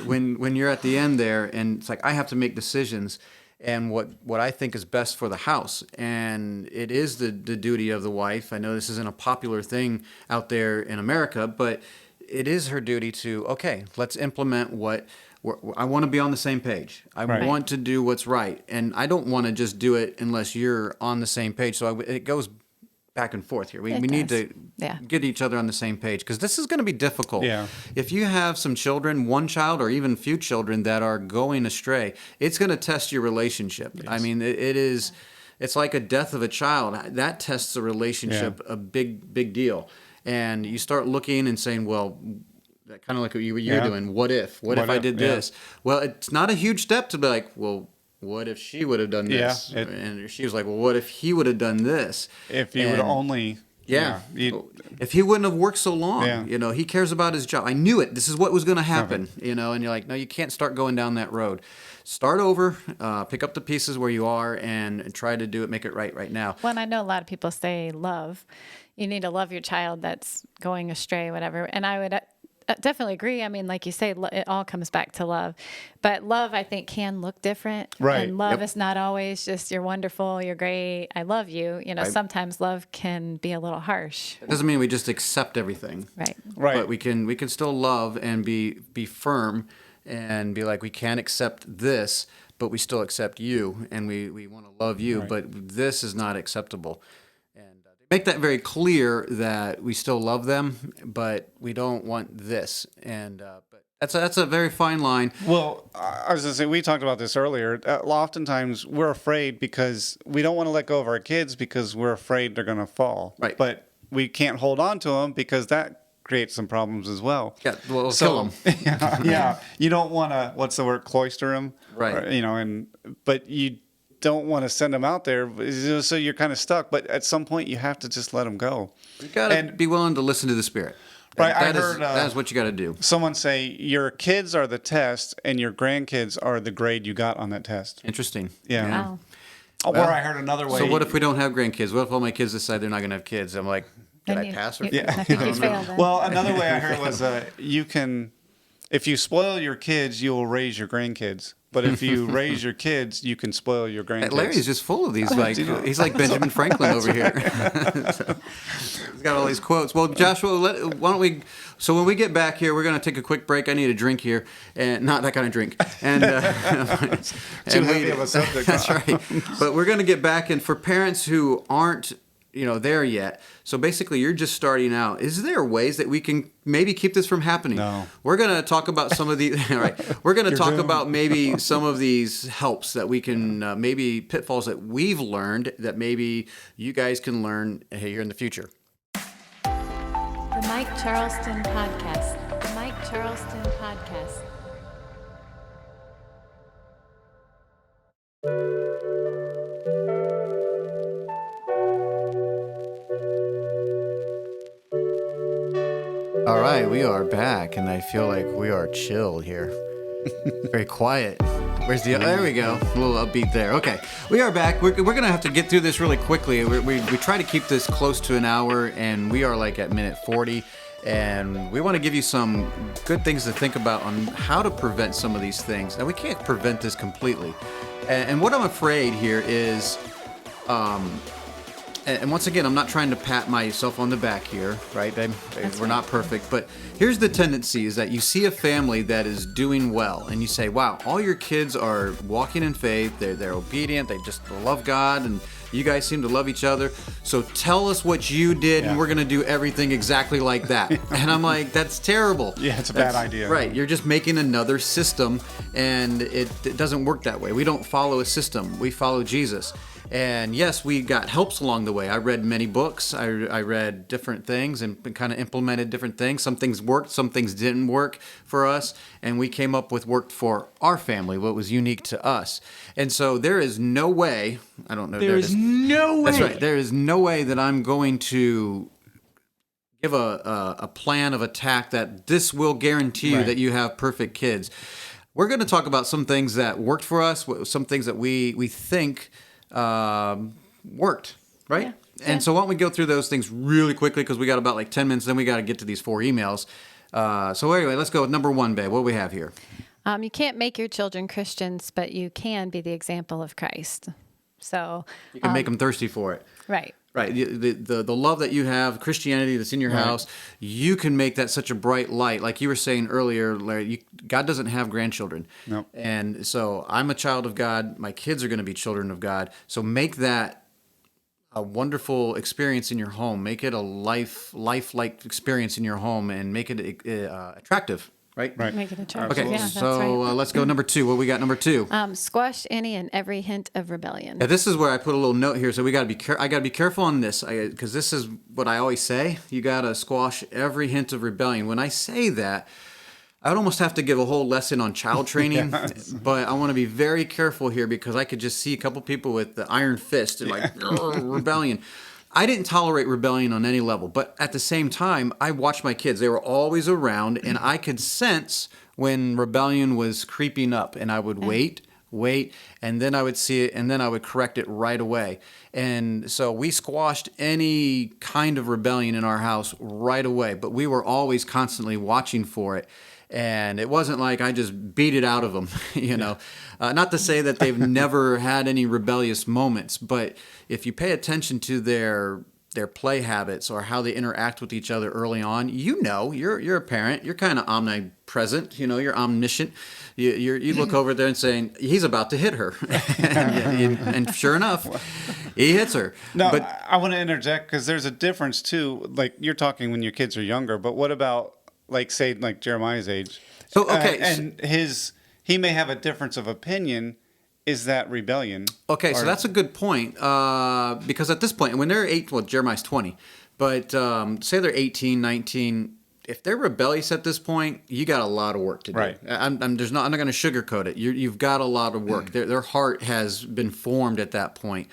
when you're at the end there, and it's like, I have to make decisions. And what I think is best for the house. And it is the duty of the wife. I know this isn't a popular thing out there in America, but it is her duty to, okay, let's implement I want to be on the same page. I want to do what's right. And I don't want to just do it unless you're on the same page. So it goes back and forth here. We need to get each other on the same page, because this is going to be difficult. Yeah. If you have some children, one child or even few children that are going astray, it's going to test your relationship. Yes. I mean, it's like a death of a child. That tests a relationship a big deal. And you start looking and saying, well, kind of like what you're doing. What if? What if I did yeah. this? Well, it's not a huge step to be like, well, what if she would have done this? Yeah, And she was like, well, what if he would have done this? If you would only... Yeah. you'd- If he wouldn't have worked so long, Yeah. he cares about his job. I knew it. This is what was going to happen, and you're like, no, you can't start going down that road. Start over, pick up the pieces where you are, and try to do it, make it right now. Well, and I know a lot of people say love. You need to love your child that's going astray, whatever. And I would definitely agree. I mean, like you say, it all comes back to love. But love, I think, can look different. Right. And love is not always just you're wonderful, you're great, I love you. Sometimes love can be a little harsh. It doesn't mean we just accept everything. Right. Right. But we can still love and be firm and be like, we can't accept this, but we still accept you, and we want to love you, but this is not acceptable. And make that very clear that we still love them, but we don't want this. And but that's a very fine line. Well, I was going to say, we talked about this earlier. Oftentimes, we're afraid because we don't want to let go of our kids because we're afraid they're going to fall. Right. But we can't hold on to them because that creates some problems as well. Yeah, well, kill them. Yeah. You don't want to, what's the word, cloister them? Right. But you don't want to send them out there, so you're kind of stuck. But at some point, you have to just let them go. You gotta be willing to listen to the Spirit. Right, I That is- heard, that is what you got to do. Someone say, your kids are the test and your grandkids are the grade you got on that test. Interesting. Yeah. Wow. Or I heard another way. So what if we don't have grandkids? What if all my kids decide they're not going to have kids? I'm like, did I pass or? I think you failed then. Well, another way I heard was you can, if you spoil your kids, you will raise your grandkids. But if you raise your kids, you can spoil your grandkids. Larry's just full of these. Like he's like Benjamin Franklin over here. So, he's got all these quotes. Well, Joshua, why don't we? So when we get back here, we're going to take a quick break. I need a drink here, and not that kind of drink. And Too heavy of a subject. That's right. But we're going to get back, and for parents who aren't there yet. So basically, you're just starting out. Is there ways that we can maybe keep this from happening? No. We're going to talk about some of the. All right. We're going to talk about maybe some of these helps that we can, maybe pitfalls that we've learned that maybe you guys can learn here in the future. The Mike Charleston Podcast. The Mike Charleston Podcast. All right, we are back, and I feel like we are chill here. Very quiet. Where's the? There we go. A little upbeat there. Okay, we are back. We're gonna have to get through this really quickly. We try to keep this close to an hour, and we are like at minute 40. And we want to give you some good things to think about on how to prevent some of these things. Now, we can't prevent this completely. And what I'm afraid here is, and once again, I'm not trying to pat myself on the back here, right? We're not perfect. But here's the tendency is that you see a family that is doing well, and you say, wow, all your kids are walking in faith. They're obedient. They just love God, and you guys seem to love each other. So tell us what you did, and we're going to do everything exactly like that. And I'm like, that's terrible. Yeah, it's a bad idea. Right. You're just making another system, and it doesn't work that way. We don't follow a system. We follow Jesus. And yes, we got helps along the way. I read many books. I read different things and kind of implemented different things. Some things worked, some things didn't work for us. And we came up with worked for our family, what was unique to us. And so there is no way, I don't know. There is no way. That's right. There is no way that I'm going to give a plan of attack that this will guarantee you that you have perfect kids. We're going to talk about some things that worked for us, some things that we think worked, right? Yeah. And so why don't we go through those things really quickly because we got about like 10 minutes, then we got to get to these 4 emails. So anyway, let's go with number 1, babe. What do we have here? You can't make your children Christians, but you can be the example of Christ. So You can make them thirsty for it. right. Right. The love that you have, Christianity that's in your house, you can make that such a bright light. Like you were saying earlier, Larry, God doesn't have grandchildren. Nope. And so I'm a child of God. My kids are going to be children of God. So make that a wonderful experience in your home. Make it a life-like experience in your home and make it attractive right? Right. Make it a church. Okay, Yeah, that's so right. let's go number 2. What we got number 2? Squash any and every hint of rebellion. Yeah, this is where I put a little note here. So we got to be I got to be careful on this because this is what I always say. You got to squash every hint of rebellion. When I say that, I would almost have to give a whole lesson on child training, but I want to be very careful here because I could just see a couple people with the iron fist and like rebellion. I didn't tolerate rebellion on any level, but at the same time, I watched my kids. They were always around, and I could sense when rebellion was creeping up, and I would wait, and then I would see it, and then I would correct it right away. And so we squashed any kind of rebellion in our house right away, but we were always constantly watching for it. And it wasn't like I just beat it out of them, you know. Not to say that they've never had any rebellious moments, but if you pay attention to their play habits or how they interact with each other early on, you know, you're a parent, you're kind of omnipresent, you know, you're omniscient. You look over there and saying, he's about to hit her. and sure enough, he hits her. No, but I want to interject because there's a difference too. Like you're talking when your kids are younger, but what about like Jeremiah's age? So, okay. And he may have a difference of opinion. Is that rebellion? Okay, so that's a good point. Because at this point, when they're 8, well, Jeremiah's 20, but say they're 18, 19, if they're rebellious at this point, you got a lot of work to do. Right. I'm not going to sugarcoat it. You've got a lot of work. Their heart has been formed at that point.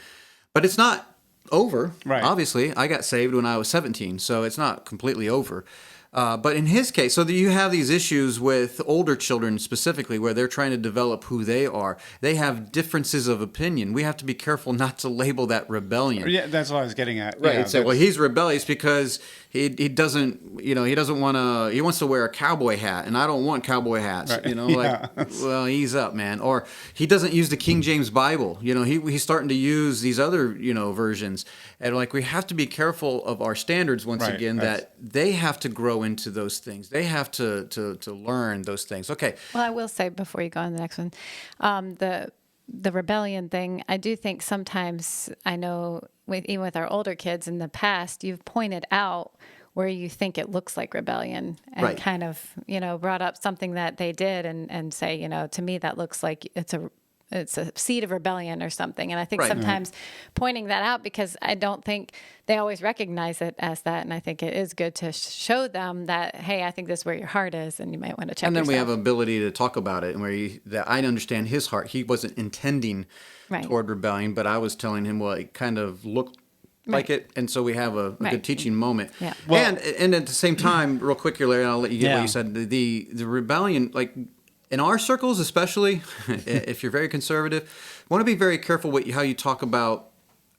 But it's not over. Right. Obviously, I got saved when I was 17, so it's not completely over. But in his case, so that you have these issues with older children specifically where they're trying to develop who they are. They have differences of opinion. We have to be careful not to label that rebellion. Yeah, that's what I was getting at. Right. Yeah, Say, well, he's rebellious because he doesn't, you know, he doesn't want to, he wants to wear a cowboy hat, and I don't want cowboy hats. Right. You know, Yeah. like, well, ease up, man. Or he doesn't use the King James Bible. You know, he's starting to use these other, you know, versions. And like, we have to be careful of our standards once Right. again, that they have to grow into those things. They have to learn those things. Okay. Well, I will say before you go on to the next one, the rebellion thing, I do think sometimes, I know even with our older kids in the past, you've pointed out where you think it looks like rebellion and Right. kind of, you know, brought up something that they did and say, you know, to me that looks like it's a seed of rebellion or something. And I think Right. sometimes pointing that out, because I don't think they always recognize it as that. And I think it is good to show them that, hey, I think this is where your heart is and you might want to check And then we have yourself. ability to talk about it, and that I understand his heart. He wasn't intending Right. toward rebellion, but I was telling him, well, it kind of looked like Right. it, and so we have a Right. good teaching moment. Yeah. And at the same time, real quick here, Larry, and I'll let you get what Yeah. you said. The rebellion, like in our circles, especially if you're very conservative, want to be very careful how you talk about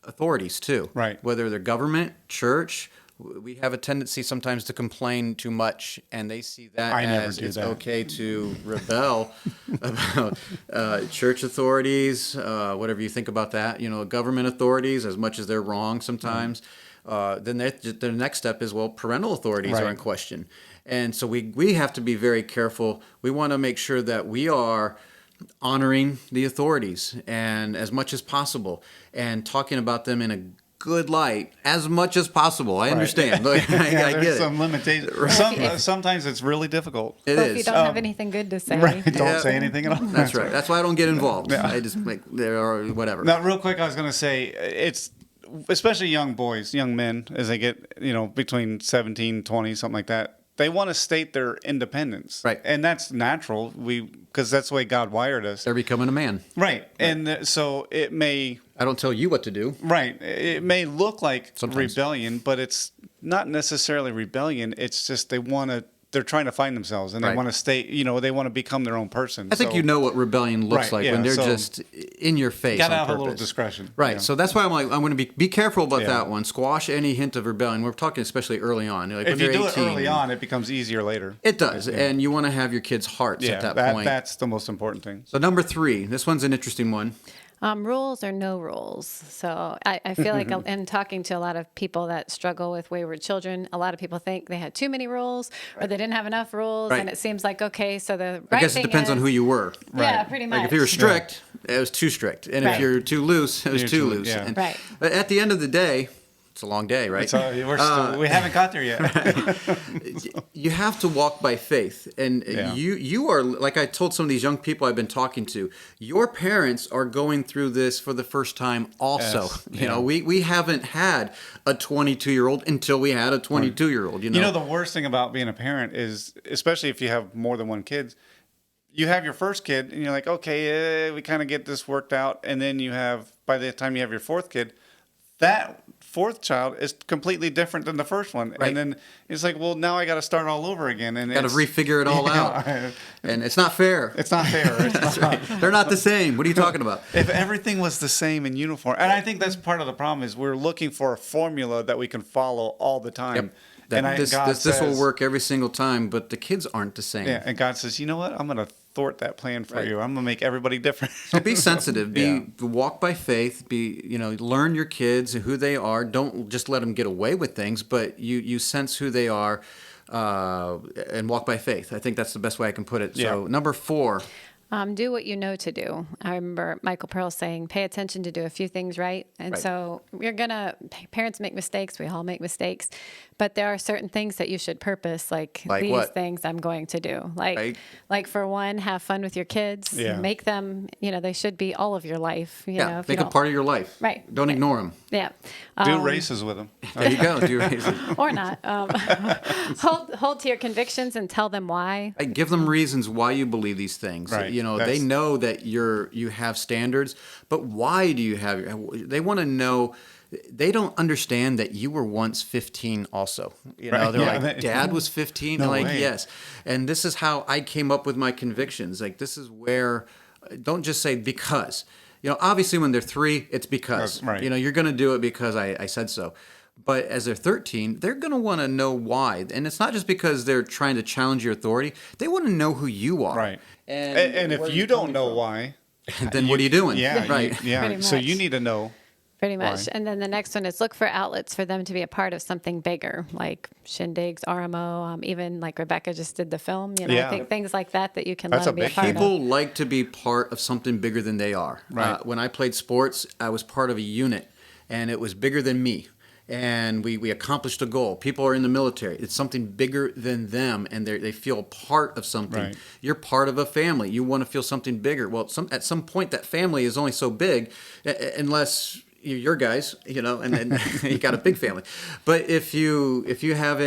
authorities too. Right. Whether they're government, church. We have a tendency sometimes to complain too much, and they see that I never as do it's that. okay to rebel about church authorities, whatever you think about that. You know, government authorities, as much as they're wrong sometimes. Then the next step is, well, parental authorities are Right. in question. And so we have to be very careful. We want to make sure that we are honoring the authorities and as much as possible and talking about them in a good light as much as possible. I understand. Like, I get there's it. some limitations. Sometimes it's really difficult. It Well, is. if you don't have anything good to say. Right. Don't Yeah. say anything at all. That's right. That's why I don't get involved. I just make there or whatever. Now, real quick, I was going to say it's especially young boys, young men, as they get, you know, between 17, 20, something like that. They want to state their independence. Right. And that's natural. Because that's the way God wired us. They're becoming a man. Right. And so it may, I don't tell you what to do. right. It may look like Sometimes. rebellion, but it's not necessarily rebellion. It's just they're trying to find themselves and they Right. want to stay, you know, they want to become their own person. I think So you know what rebellion looks Right, like yeah, when they're so- just in your face. Gotta on have a little purpose. discretion. Right. Yeah. So that's why I'm like, I'm going to be careful about Yeah. that one. Squash any hint of rebellion. We're talking especially early on. Like If when you you're do 18, it early on, it becomes easier later. It does. And you want to have your kids' hearts Yeah, at that point. that's the most important thing. So number 3, this one's an interesting one. Rules or no rules. So I feel like in talking to a lot of people that struggle with wayward children, a lot of people think they had too many rules or they didn't have enough rules. Right. And it seems like, okay, so the right I guess it thing depends on is- who you were. Yeah, pretty much. Like if you were strict, it was too strict. And if Right. you're too loose, it was You're too too- loose. yeah. And Right. But at the end of the day, it's a long day, right? We haven't got there yet. You have to walk by faith, and you are, like I told some of these young people I've been talking to, your parents are going through this for the first time also. Yes. You know, we haven't had a 22-year-old until we had a 22-year-old. You know, the worst thing about being a parent is, especially if you have more than one kid, you have your first kid and you're like, okay, we kind of get this worked out. And then by the time you have your fourth kid, that fourth child is completely different than the first one. Right. And then it's like, well, now I got to start all over again. And got to refigure it all out. And it's not fair. It's not fair. It's not. They're not the same. What are you talking about? If everything was the same in uniform, and I think that's part of the problem is we're looking for a formula that we can follow all the time. Yep. And this will work every single time, but the kids aren't the same. Yeah, and God says, you know what? I'm going to thwart that plan for you. I'm going to make everybody different. So be sensitive. Walk by faith. Learn your kids who they are. Don't just let them get away with things, but you sense who they are, and walk by faith. I think that's the best way I can put it. So number 4. Do what you know to do. I remember Michael Pearl saying, pay attention to do a few things right. And so parents make mistakes. We all make mistakes. But there are certain things that you should purpose, like these what? things I'm going to do. Like for one, have fun with your kids. Yeah. Make them, they should be all of your life. You know, if make you a part of your life. Right. Don't ignore them. Yeah. Do races with them. There you go. Do races. Or not. Hold to your convictions and tell them why. Give them reasons why you believe these things. Right. They know that you have standards, but why do you have? They want to know. They don't understand that you were once 15 also. They're like, Dad was 15? No They're like, way. yes. And this is how I came up with my convictions. Like, this is where, don't just say because. Obviously when they're 3, it's because. Right. You're going to do it because I said so. But as they're 13, they're going to want to know why. And it's not just because they're trying to challenge your authority. They want to know who you are. Right. And if you don't know why, then what are you doing? yeah, Right. Pretty So much. you need to know. Pretty much. Why? And then the next one is look for outlets for them to be a part of something bigger, like shindigs, RMO, even like Rebecca just did the film. I think things like that you can That's let them be a big part People of. like to be part of something bigger than they are. Right. When I played sports, I was part of a unit, and it was bigger than me. And we accomplished a goal. People are in the military. It's something bigger than them, and they feel part of something. Right. You're part of a family. You want to feel something bigger. Well, at some point, that family is only so big, unless you're your guys, and then you got a big family. But if you have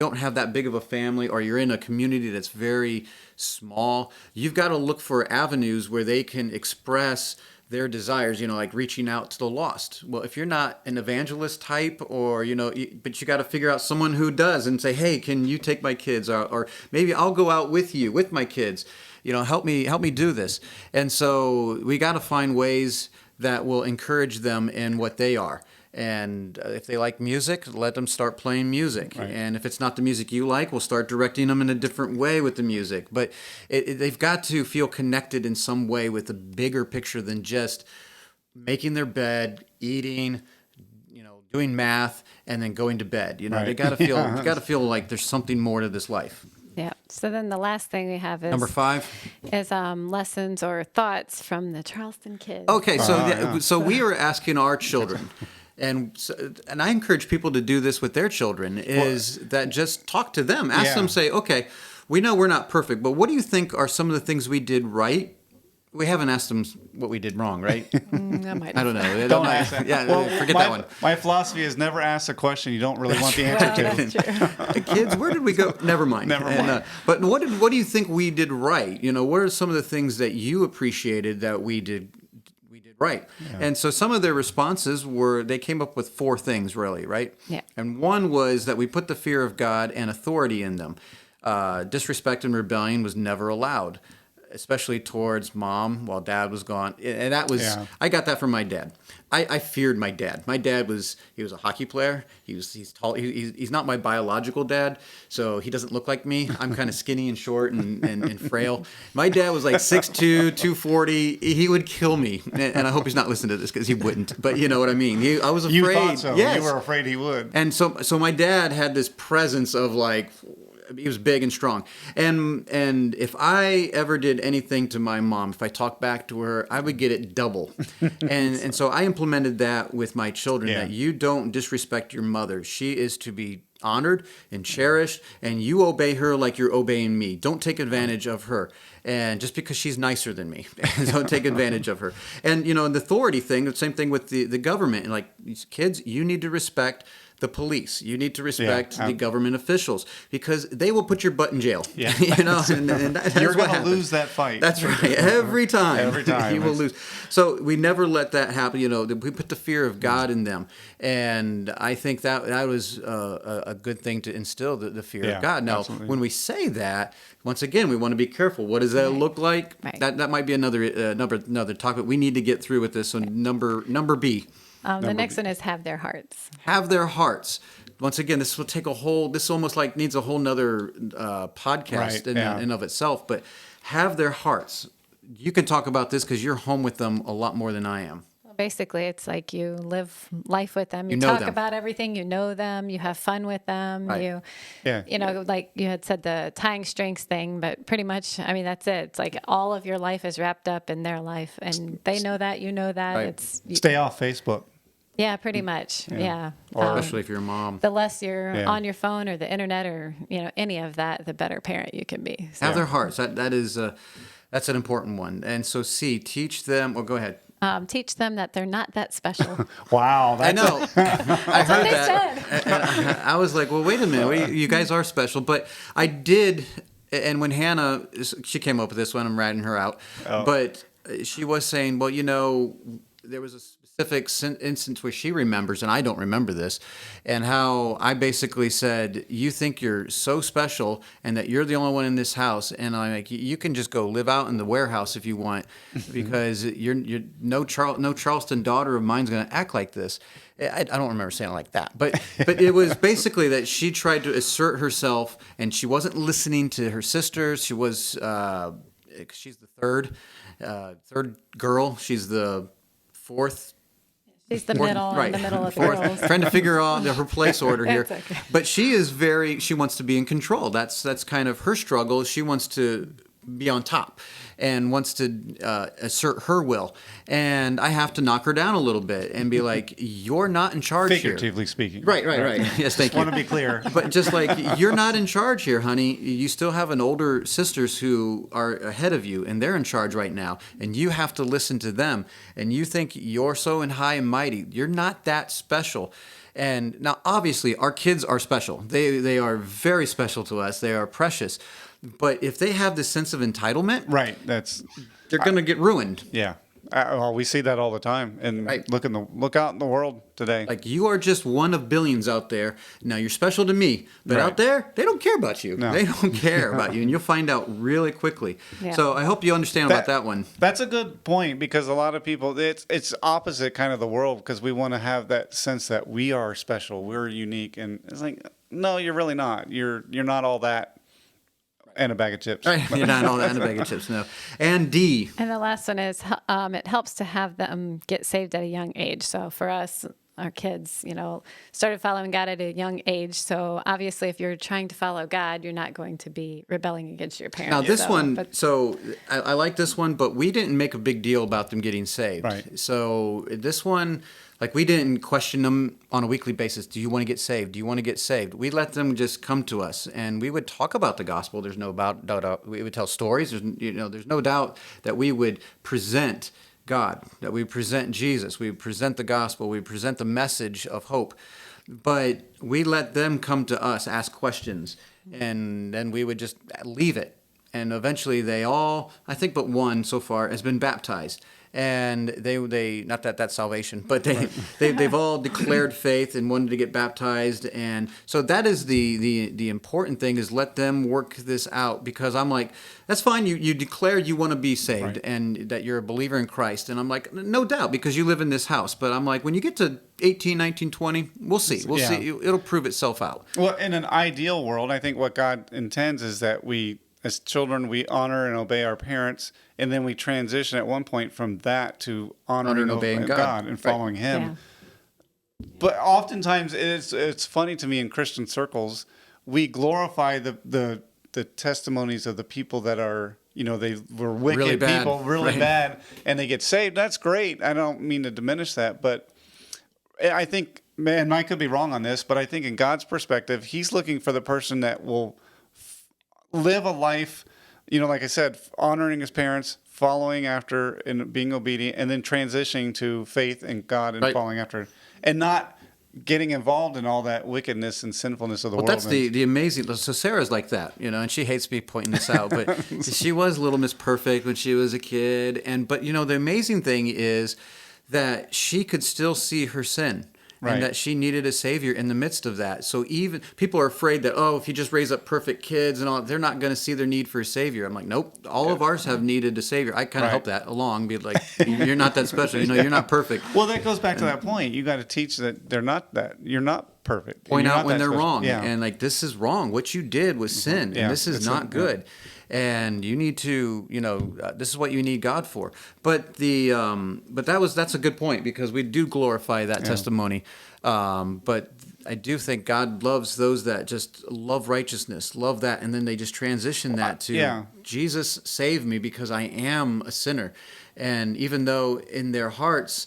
don't have that big of a family, or you're in a community that's very small, you've got to look for avenues where they can express their desires, like reaching out to the lost. Well, if you're not an evangelist type, or, but you got to figure out someone who does and say, hey, can you take my kids? Or maybe I'll go out with you, with my kids, help me do this. And so we got to find ways that will encourage them in what they are. And if they like music, let them start playing music. Right. And if it's not the music you like, we'll start directing them in a different way with the music. But they've got to feel connected in some way with the bigger picture than just making their bed, eating, doing math, and then going to bed. Right. They got to feel like there's something more to this life. Yeah. So then the last thing we have is Number 5 is lessons or thoughts from the Charleston kids. Okay, so we are asking our children. And I encourage people to do this with their children, that just talk to them. Ask them, say, okay, we know we're not perfect, but what do you think are some of the things we did right? We haven't asked them what we did wrong, right? I don't know. Don't ask that. Yeah, forget that one. My philosophy is never ask a question you don't really want the answer to. That's true. Kids, where did we go? Never mind. Never mind. But what do you think we did right? What are some of the things that you appreciated that we did right? Yeah. And so some of their responses they came up with 4 things, really, right? Yeah. And one was that we put the fear of God and authority in them. Disrespect and rebellion was never allowed, especially towards mom while dad was gone. And that was, I got that from my dad. I feared my dad. My dad was a hockey player. He's tall. He's not my biological dad, so he doesn't look like me. I'm kind of skinny and short and frail. My dad was like 6'2", 240. He would kill me. And I hope he's not listening to this, because he wouldn't. But you know what I mean. I was afraid. You thought so. Yes. You were afraid he would. And so my dad had this presence of like he was big and strong. And if I ever did anything to my mom, if I talked back to her, I would get it double. and so I implemented that with my children, that you don't disrespect your mother. She is to be honored and cherished, and you obey her like you're obeying me. Don't take advantage of her. And just because she's nicer than me, don't take advantage of her. And, you know, the authority thing, the same thing with the government. Like, these kids, you need to respect the police. You need to respect the government officials, because they will put your butt in jail. Yeah. You know, and you're going to lose that fight. That's right. Every time. Every time. You will lose. So we never let that happen. You know, we put the fear of God in them. And I think that was a good thing to instill, the fear of God. Now, when we say that, once again, we want to be careful. What does that look like? Right. That might be another topic we need to get through with this. So number B. The next one is have their hearts. Have their hearts. Once again, this will take this almost like needs a whole nother podcast in of itself, but have their hearts. You can talk about this because you're home with them a lot more than I am. Basically, it's like you live life with them. You know talk them. about everything. You know them. You have fun with them. Right. You know, like you had said, the tying strings thing, but pretty much, I mean, that's it. It's like all of your life is wrapped up in their life, and they know that, you know that. Right. Stay off Facebook. Yeah, pretty much. Yeah. Especially if you're a mom. The less you're on your phone or the internet or, you know, any of that, the better parent you can be. So. Have their hearts. That's an important one. And so C, teach them. Well, go ahead. Teach them that they're not that special. Wow. I know. I heard they that. And I was like, well, wait a minute. You guys are special. But I did. And when Hannah, she came up with this one, I'm ratting her out. Oh. But she was saying, well, you know, there was a specific instance where she remembers, and I don't remember this, and how I basically said, you think you're so special and that you're the only one in this house, and I'm like, you can just go live out in the warehouse if you want, because you're no Charleston daughter of mine's going to act like this. I don't remember saying it like that, but it was basically that she tried to assert herself, and she wasn't listening to her sisters. She was she's the third girl. She's the fourth. She's the middle, right. In the middle of the Fourth, girls. trying to figure out her place order here. Okay. But she wants to be in control. That's kind of her struggle. She wants to be on top and wants to assert her will. And I have to knock her down a little bit and be like, you're not in charge here. Figuratively speaking. Right. Yes, thank you. Want to be clear. But just like, you're not in charge here, honey. You still have an older sisters who are ahead of you, and they're in charge right now. And you have to listen to them. And you think you're so high and mighty. You're not that special. And now, obviously, our kids are special. They are very special to us. They are precious. But if they have this sense of entitlement, right, they're going to get ruined. Yeah. Well, we see that all the time, and look out in the world today. Like, you are just one of billions out there. Now, you're special to me, but out there, they don't care about you. No. They don't care about you, and you'll find out really quickly. Yeah. So I hope you understand about that one. That's a good point, because a lot of people, it's opposite kind of the world, because we want to have that sense that we are special, we're unique, and it's like, no, you're really not. You're not all that. And a bag of chips. Right. You're not all that and a bag of chips, no. And D. And the last one is it helps to have them get saved at a young age. So for us, our kids, you know, started following God at a young age. So obviously, if you're trying to follow God, you're not going to be rebelling against your parents. Now, this I like this one, but we didn't make a big deal about them getting saved. Right. So this one, like, we didn't question them on a weekly basis. Do you want to get saved? Do you want to get saved? We let them just come to us, and we would talk about the gospel. There's no doubt. We would tell stories. There's no doubt that we would present God, that we present Jesus, we present the gospel, we present the message of hope. But we let them come to us, ask questions, and then we would just leave it. And eventually they all, I think but one so far, has been baptized. And they not that that's salvation, but they've all declared faith and wanted to get baptized. And so that is the important thing, is let them work this out, because I'm like, that's fine. You declare you want to be saved, right, and that you're a believer in Christ. And I'm like, no doubt, because you live in this house. But I'm like, when you get to 18, 19, 20, we'll see. We'll see. It'll prove itself out. Well, in an ideal world, I think what God intends is that we, as children, we honor and obey our parents, and then we transition at one point from that to honoring and obeying God and following Him. Yeah. But oftentimes, it's funny to me in Christian circles we glorify the testimonies of the people that are, they were wicked Really bad. people, really Right. bad, and they get saved. That's great. I don't mean to diminish that, but I think, man, I could be wrong on this, but I think in God's perspective, He's looking for the person that will live a life, like I said, honoring his parents, following after and being obedient, and then transitioning to faith in God and Right. following after, and not getting involved in all that wickedness and sinfulness of the Well, world. that's the amazing. So Sarah's like that, and she hates me pointing this out, but she was Little Miss Perfect when she was a kid, but the amazing thing is that she could still see her sin. Right. And that she needed a savior in the midst of that. So even people are afraid that, if you just raise up perfect kids and all, they're not going to see their need for a savior. I'm like, nope, all of ours have needed a savior. I kind of Right. help that along, be like, you're not that special. You're not perfect. Well, that goes back to that point. You got to teach that they're not that. You're not perfect. Point You're out not when that they're special. wrong, Yeah. and this is wrong. What you did was sin, Yeah, and this is it's not good. And you need to, this is what you need God for. But that's a good point, because we do glorify that testimony. But I do think God loves those that just love righteousness, love that, and then they just transition that to Jesus save me because I am a sinner. And even though in their hearts,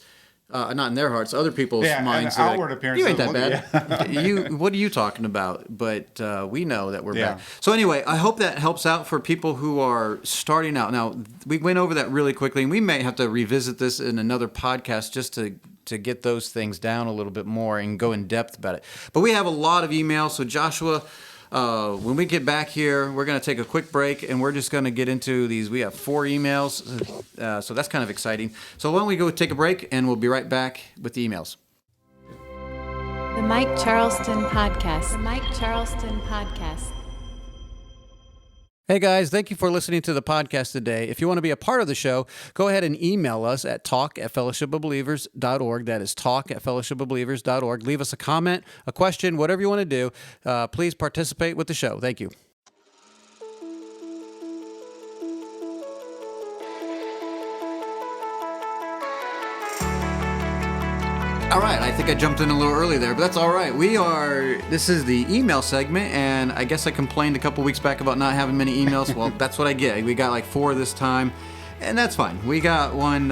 not in their hearts, other people's minds, and they're outward like, appearance you ain't that doesn't bad. What are you talking about? But we know that we're Yeah. bad. So anyway, I hope that helps out for people who are starting out. Now, we went over that really quickly, and we may have to revisit this in another podcast just to get those things down a little bit more and go in depth about it. But we have a lot of emails, so Joshua, when we get back here, we're going to take a quick break, and we're just going to get into these. We have 4 emails, so that's kind of exciting. So why don't we go take a break, and we'll be right back with the emails. The Mike Charleston Podcast. The Mike Charleston Podcast. Hey guys, thank you for listening to the podcast today. If you want to be a part of the show, go ahead and email us at talk@fellowshipofbelievers.org. That is talk@fellowshipofbelievers.org. Leave us a comment, a question, whatever you want to do. Please participate with the show. Thank you. All right, I think I jumped in a little early there, but that's all right. This is the email segment, and I guess I complained a couple weeks back about not having many emails. Well, that's what I get. We got like 4 this time, and that's fine. We got one,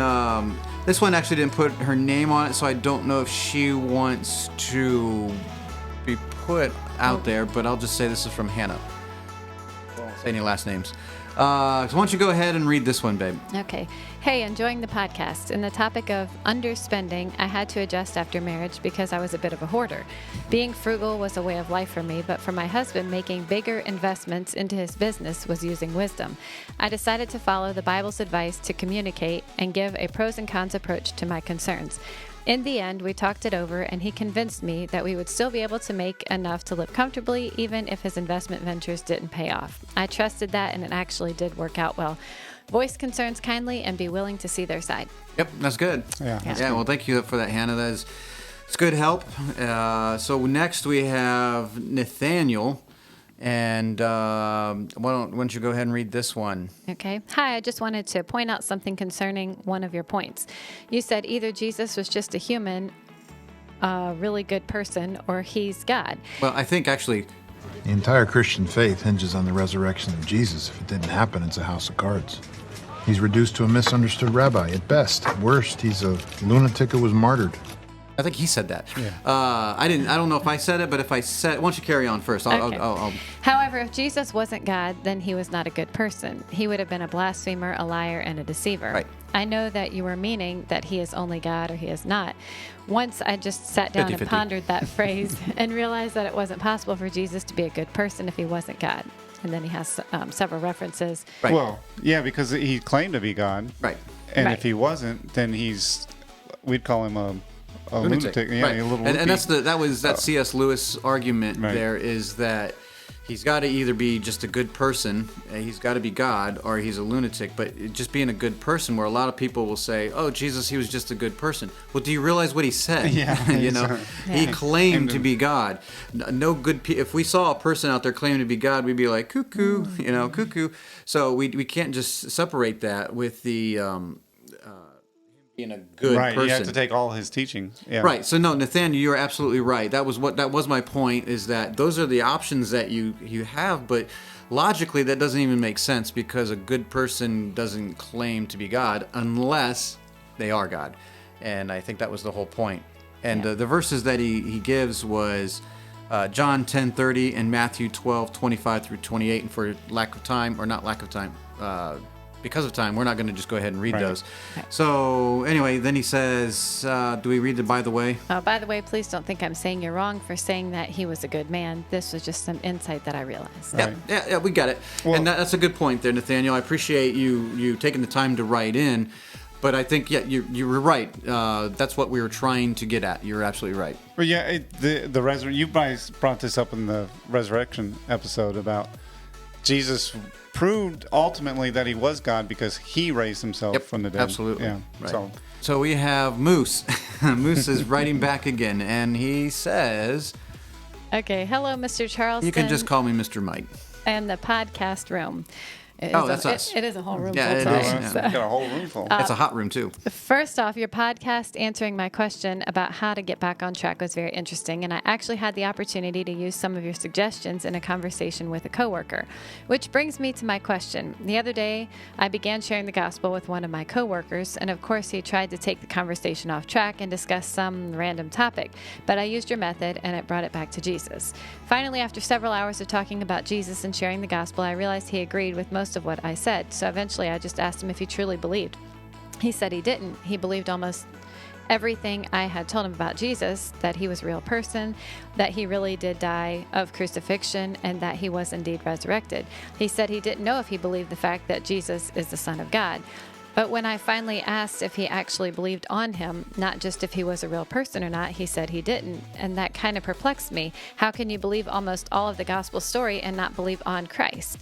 this one actually didn't put her name on it, so I don't know if she wants to be put out there, but I'll just say this is from Hannah. Won't say any last names. So why don't you go ahead and read this one, babe? Okay. Hey, enjoying the podcast. In the topic of underspending, I had to adjust after marriage because I was a bit of a hoarder. Being frugal was a way of life for me, but for my husband, making bigger investments into his business was using wisdom. I decided to follow the Bible's advice to communicate and give a pros and cons approach to my concerns. In the end, we talked it over, and he convinced me that we would still be able to make enough to live comfortably, even if his investment ventures didn't pay off. I trusted that, and it actually did work out well. Voice concerns kindly and be willing to see their side. Yep, that's good. Yeah, that's Yeah. Well, thank you for that, Hannah. It's good help. So next we have Nathaniel, and why don't you go ahead and read this one? Okay. Hi, I just wanted to point out something concerning one of your points. You said either Jesus was just a human, a really good person, or he's God. Well, I think actually, The entire Christian faith hinges on the resurrection of Jesus. If it didn't happen, it's a house of cards. He's reduced to a misunderstood rabbi at best. At worst, he's a lunatic who was martyred. I think he said that. Yeah. I don't know if I said it, but if I said, why don't you carry on first? Okay. I'll However, if Jesus wasn't God, then he was not a good person. He would have been a blasphemer, a liar, and a deceiver. Right. I know that you were meaning that he is only God or he is not. Once I just sat down 50-50. and pondered that phrase and realized that it wasn't possible for Jesus to be a good person if he wasn't God. And then he has several references. Right. Well, yeah, because he claimed to be God. Right. And Right. if he wasn't, then we'd call him a lunatic. Yeah, right. a little and loopy. that was C.S. Lewis argument. Right. There is that he's got to either be just a good person, he's got to be God, or he's a lunatic. But just being a good person, where a lot of people will say, "Oh, Jesus, he was just a good person." Well, do you realize what he said? Yeah, you know, he claimed to be God. No good. If we saw a person out there claiming to be God, we'd be like, "Cuckoo," cuckoo. So we can't just separate that with the. being a good right. person. You have to take all his teaching. Yeah. Right. So no, Nathaniel, you're absolutely right. That was my point, is that those are the options that you have, but logically that doesn't even make sense, because a good person doesn't claim to be God unless they are God. And I think that was the whole point. And the verses that he gives was John 10:30 and Matthew 12:25 through 28. And for lack of time, or not lack of time, because of time, we're not going to just go ahead and read those. So anyway, then he says, do we read the by the way? By the way, please don't think I'm saying you're wrong for saying that he was a good man. This was just some insight that I realized. Right. Yeah, we got it. Well, and that's a good point there, Nathaniel. I appreciate you taking the time to write in. But I think, you were right. That's what we were trying to get at. You're absolutely right. Well, yeah, you guys brought this up in the resurrection episode about Jesus proved ultimately that he was God because he raised himself from the dead. Absolutely. Yeah. Right. So we have Moose. Moose is writing back again, and he says, Okay, hello, Mr. Charleston. you can just call me Mr. Mike. And the podcast room. That's us. It is a whole room Yeah, full it today. is. So. Got a whole room full. It's a hot room, too. First off, your podcast answering my question about how to get back on track was very interesting, and I actually had the opportunity to use some of your suggestions in a conversation with a coworker, which brings me to my question. The other day, I began sharing the gospel with one of my coworkers, and of course, he tried to take the conversation off track and discuss some random topic, but I used your method, and it brought it back to Jesus. Finally, after several hours of talking about Jesus and sharing the gospel, I realized he agreed with most of what I said. So eventually I just asked him if he truly believed. He said he didn't. He believed almost everything I had told him about Jesus, that he was a real person, that he really did die of crucifixion, and that he was indeed resurrected. He said he didn't know if he believed the fact that Jesus is the Son of God. But when I finally asked if he actually believed on him, not just if he was a real person or not, he said he didn't. And that kind of perplexed me. How can you believe almost all of the gospel story and not believe on Christ?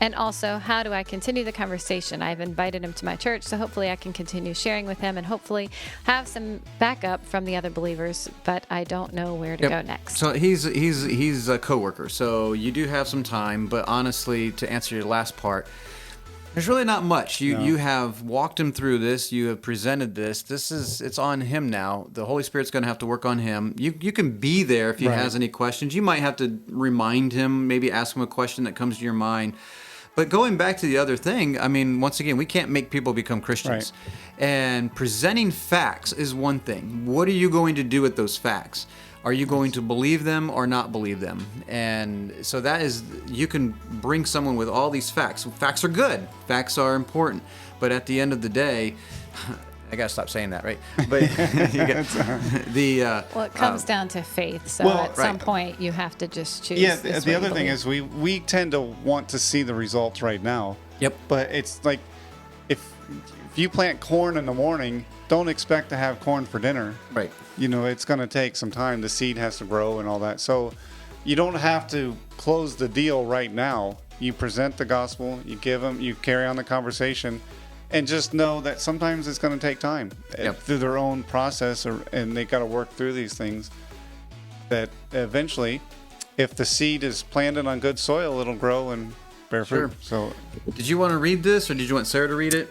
And also, how do I continue the conversation? I've invited him to my church, so hopefully I can continue sharing with him and hopefully have some backup from the other believers, but I don't know where to go next. So he's a coworker, so you do have some time, but honestly, to answer your last part, there's really not much. You have walked him through this. You have presented this. It's on him now. The Holy Spirit's going to have to work on him. You can be there if he has any questions. You might have to remind him, maybe ask him a question that comes to your mind. But going back to the other thing, I mean, once again, we can't make people become Christians. Right. And presenting facts is one thing. What are you going to do with those facts? Are you going to believe them or not believe them? And so that is, you can bring someone with all these facts. Facts are good. Facts are important. But at the end of the day, I gotta stop saying that, right? But well, it comes down to faith. So at some point, you have to just choose. Yeah. The other thing is, we tend to want to see the results right now. Yep. But it's like, if you plant corn in the morning, don't expect to have corn for dinner. Right. You know, it's going to take some time. The seed has to grow and all that. So you don't have to close the deal right now. You present the gospel, you give them, you carry on the conversation, and just know that sometimes it's going to take time through their own process, and they got to work through these things. That eventually, if the seed is planted on good soil, it'll grow and bear fruit. So, did you want to read this, or did you want Sarah to read it?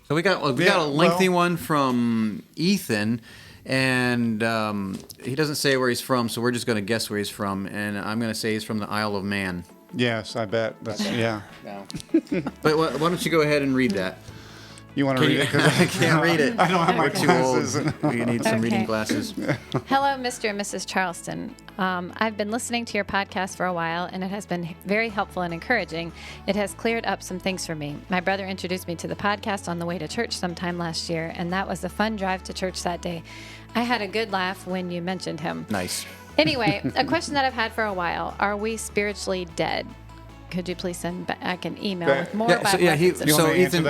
So we got a lengthy one from Ethan, and he doesn't say where he's from, so we're just going to guess where he's from, and I'm going to say he's from the Isle of Man. Yes, I bet. Yeah. No. But why don't you go ahead and read that? You want to read it? I can't read it. I don't have my glasses. Too old. We need some reading glasses. Hello, Mr. and Mrs. Charleston. I've been listening to your podcast for a while, and it has been very helpful and encouraging. It has cleared up some things for me. My brother introduced me to the podcast on the way to church sometime last year, and that was a fun drive to church that day. I had a good laugh when you mentioned him. Nice. Anyway, a question that I've had for a while. Are we spiritually dead? Could you please send back an email with more about references? So Ethan,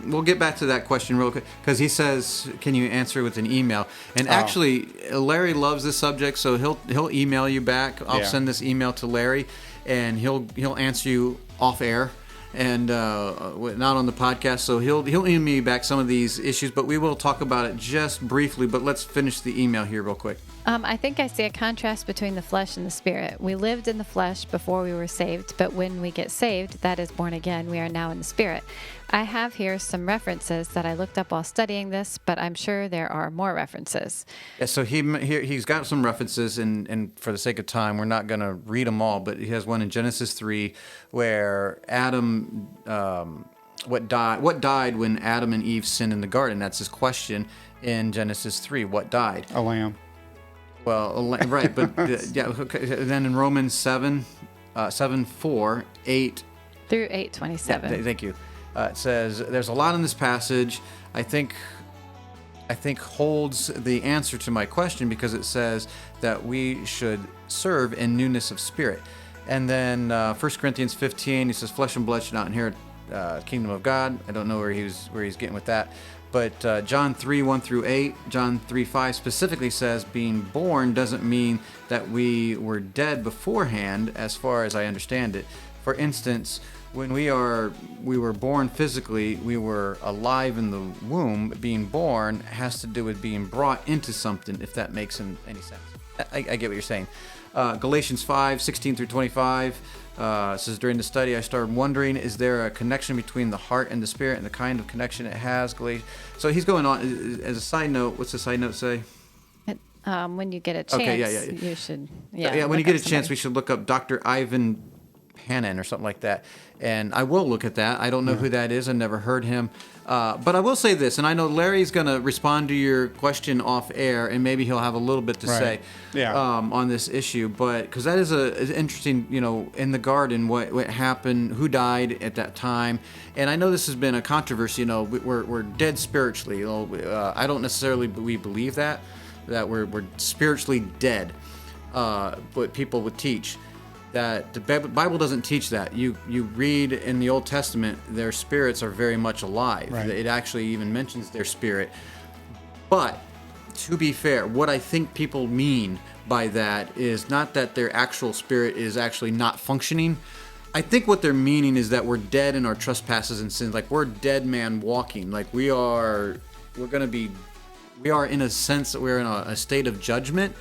we'll get back to that question real quick, because he says, can you answer with an email? And actually, Larry loves this subject, so he'll email you back. I'll send this email to Larry, and he'll answer you off air, and not on the podcast. So he'll email me back some of these issues, but we will talk about it just briefly. But let's finish the email here real quick. I think I see a contrast between the flesh and the spirit. We lived in the flesh before we were saved, but when we get saved, that is born again, we are now in the spirit. I have here some references that I looked up while studying this, but I'm sure there are more references. Yeah, so he's got some references, and for the sake of time, we're not going to read them all, but he has one in Genesis 3 where Adam, what died when Adam and Eve sinned in the garden? That's his question in Genesis 3. What died? A lamb. Well, right, but yeah. Okay. Then in Romans 7, 4, 8 through 8:27. Yeah, thank you. It says there's a lot in this passage. I think holds the answer to my question because it says that we should serve in newness of spirit. And then 1 Corinthians 15, he says, "Flesh and blood should not inherit kingdom of God." I don't know where he's getting with that. But John 3, 1 through 8, John 3, 5 specifically says being born doesn't mean that we were dead beforehand, as far as I understand it. For instance, when we were born physically, we were alive in the womb. Being born has to do with being brought into something, if that makes any sense. I get what you're saying. Galatians 5, 16 through 25. Says, during the study, I started wondering, is there a connection between the heart and the spirit and the kind of connection it has? So he's going on. As a side note, what's the side note say? When you get a chance, you should. Yeah, when you get a chance, we should look up Dr. Ivan Hannon or something like that. And I will look at that. I don't know who that is. I never heard him. But I will say this, and I know Larry's going to respond to your question off air, and maybe he'll have a little bit to say on this issue. But because that is an interesting, in the garden, what happened, who died at that time. And I know this has been a controversy. We're dead spiritually. I don't necessarily believe that we're spiritually dead. But people would teach that the Bible doesn't teach that. You read in the Old Testament, their spirits are very much alive. Right. It actually even mentions their spirit. But to be fair, what I think people mean by that is not that their actual spirit is actually not functioning. I think what they're meaning is that we're dead in our trespasses and sins. Like we're dead man walking. Like we are in a sense that we're in a state of judgment.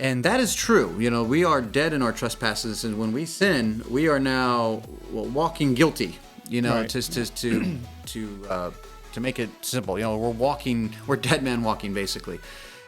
And that is true. We are dead in our trespasses, and when we sin, we are now walking guilty. Right. To make it simple. We're dead man walking basically.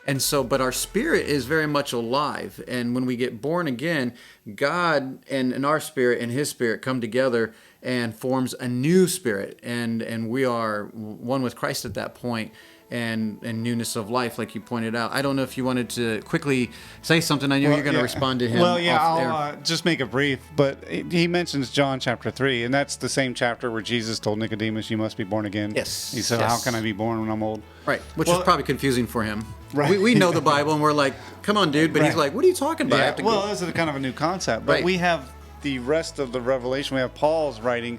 And so, but our spirit is very much alive. And when we get born again, God and our spirit and His spirit come together and forms a new spirit, and we are one with Christ at that point. And newness of life, like you pointed out. I don't know if you wanted to quickly say something. I know you're going to respond to him. Well, yeah, I'll just make it brief. But he mentions John chapter 3, and that's the same chapter where Jesus told Nicodemus, "You must be born again." Yes. He said, "How can I be born when I'm old?" Right, which is probably confusing for him. Right. We know the Bible, and we're like, "Come on, dude!" But he's like, "What are you talking about?" Yeah. This is kind of a new concept. But we have the rest of the Revelation. We have Paul's writing.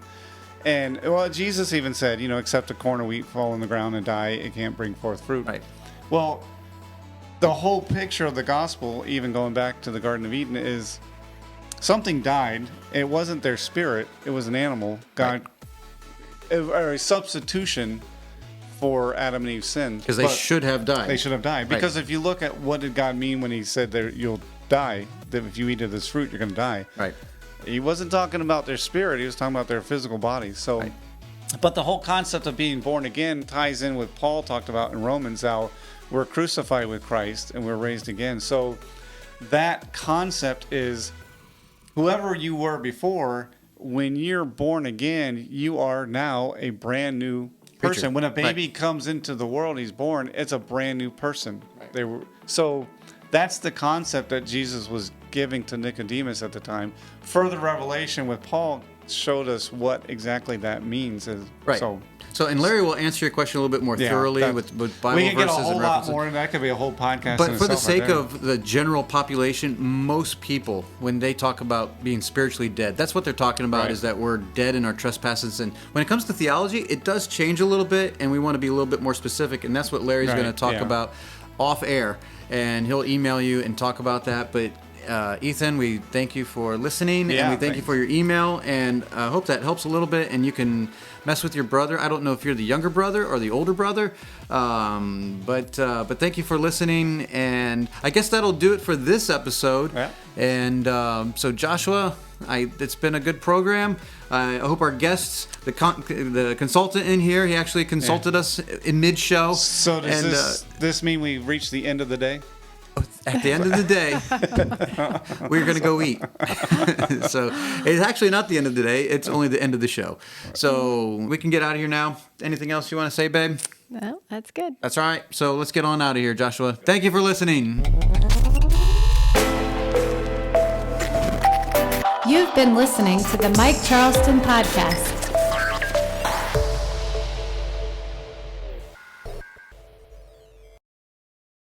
And, Jesus even said, except a corn of wheat fall on the ground and die, it can't bring forth fruit. Right. Well, the whole picture of the gospel, even going back to the Garden of Eden, is something died. It wasn't their spirit. It was an animal. God, or a substitution for Adam and Eve's sin. Because they should have died. They should have died. Because if you look at what did God mean when He said that you'll die, that if you eat of this fruit, you're going to die. Right. He wasn't talking about their spirit. He was talking about their physical bodies. So, right. But the whole concept of being born again ties in with Paul talked about in Romans, how we're crucified with Christ and we're raised again. So that concept is whoever you were before, when you're born again, you are now a brand new person. When a baby comes into the world, he's born, it's a brand new person. Right. So that's the concept that Jesus was giving to Nicodemus at the time. Further revelation with Paul showed us what exactly that means. Right. So, and Larry will answer your question a little bit more thoroughly with Bible verses and references. We can get a whole lot more, and that could be a whole podcast. But for the sake of the general population, most people, when they talk about being spiritually dead, that's what they're talking about, is that we're dead in our trespasses. And when it comes to theology, it does change a little bit, and we want to be a little bit more specific, and that's what Larry's going to talk about off air. And he'll email you and talk about that. But Ethan, we thank you for listening, Yeah, and we thank you thanks. for your email, and I hope that helps a little bit, and you can mess with your brother. I don't know if you're the younger brother or the older brother, but thank you for listening, and I guess that'll do it for this episode. Yeah. And so Joshua, it's been a good program. I hope our guests, the consultant in here, he actually consulted us in mid-show. So does this mean we reached the end of the day? At the end of the day, we're going to go eat. So it's actually not the end of the day. It's only the end of the show. So we can get out of here now. Anything else you want to say, babe? No, that's good. That's all right. So let's get on out of here, Joshua. Thank you for listening. You've been listening to the Mike Charleston Podcast.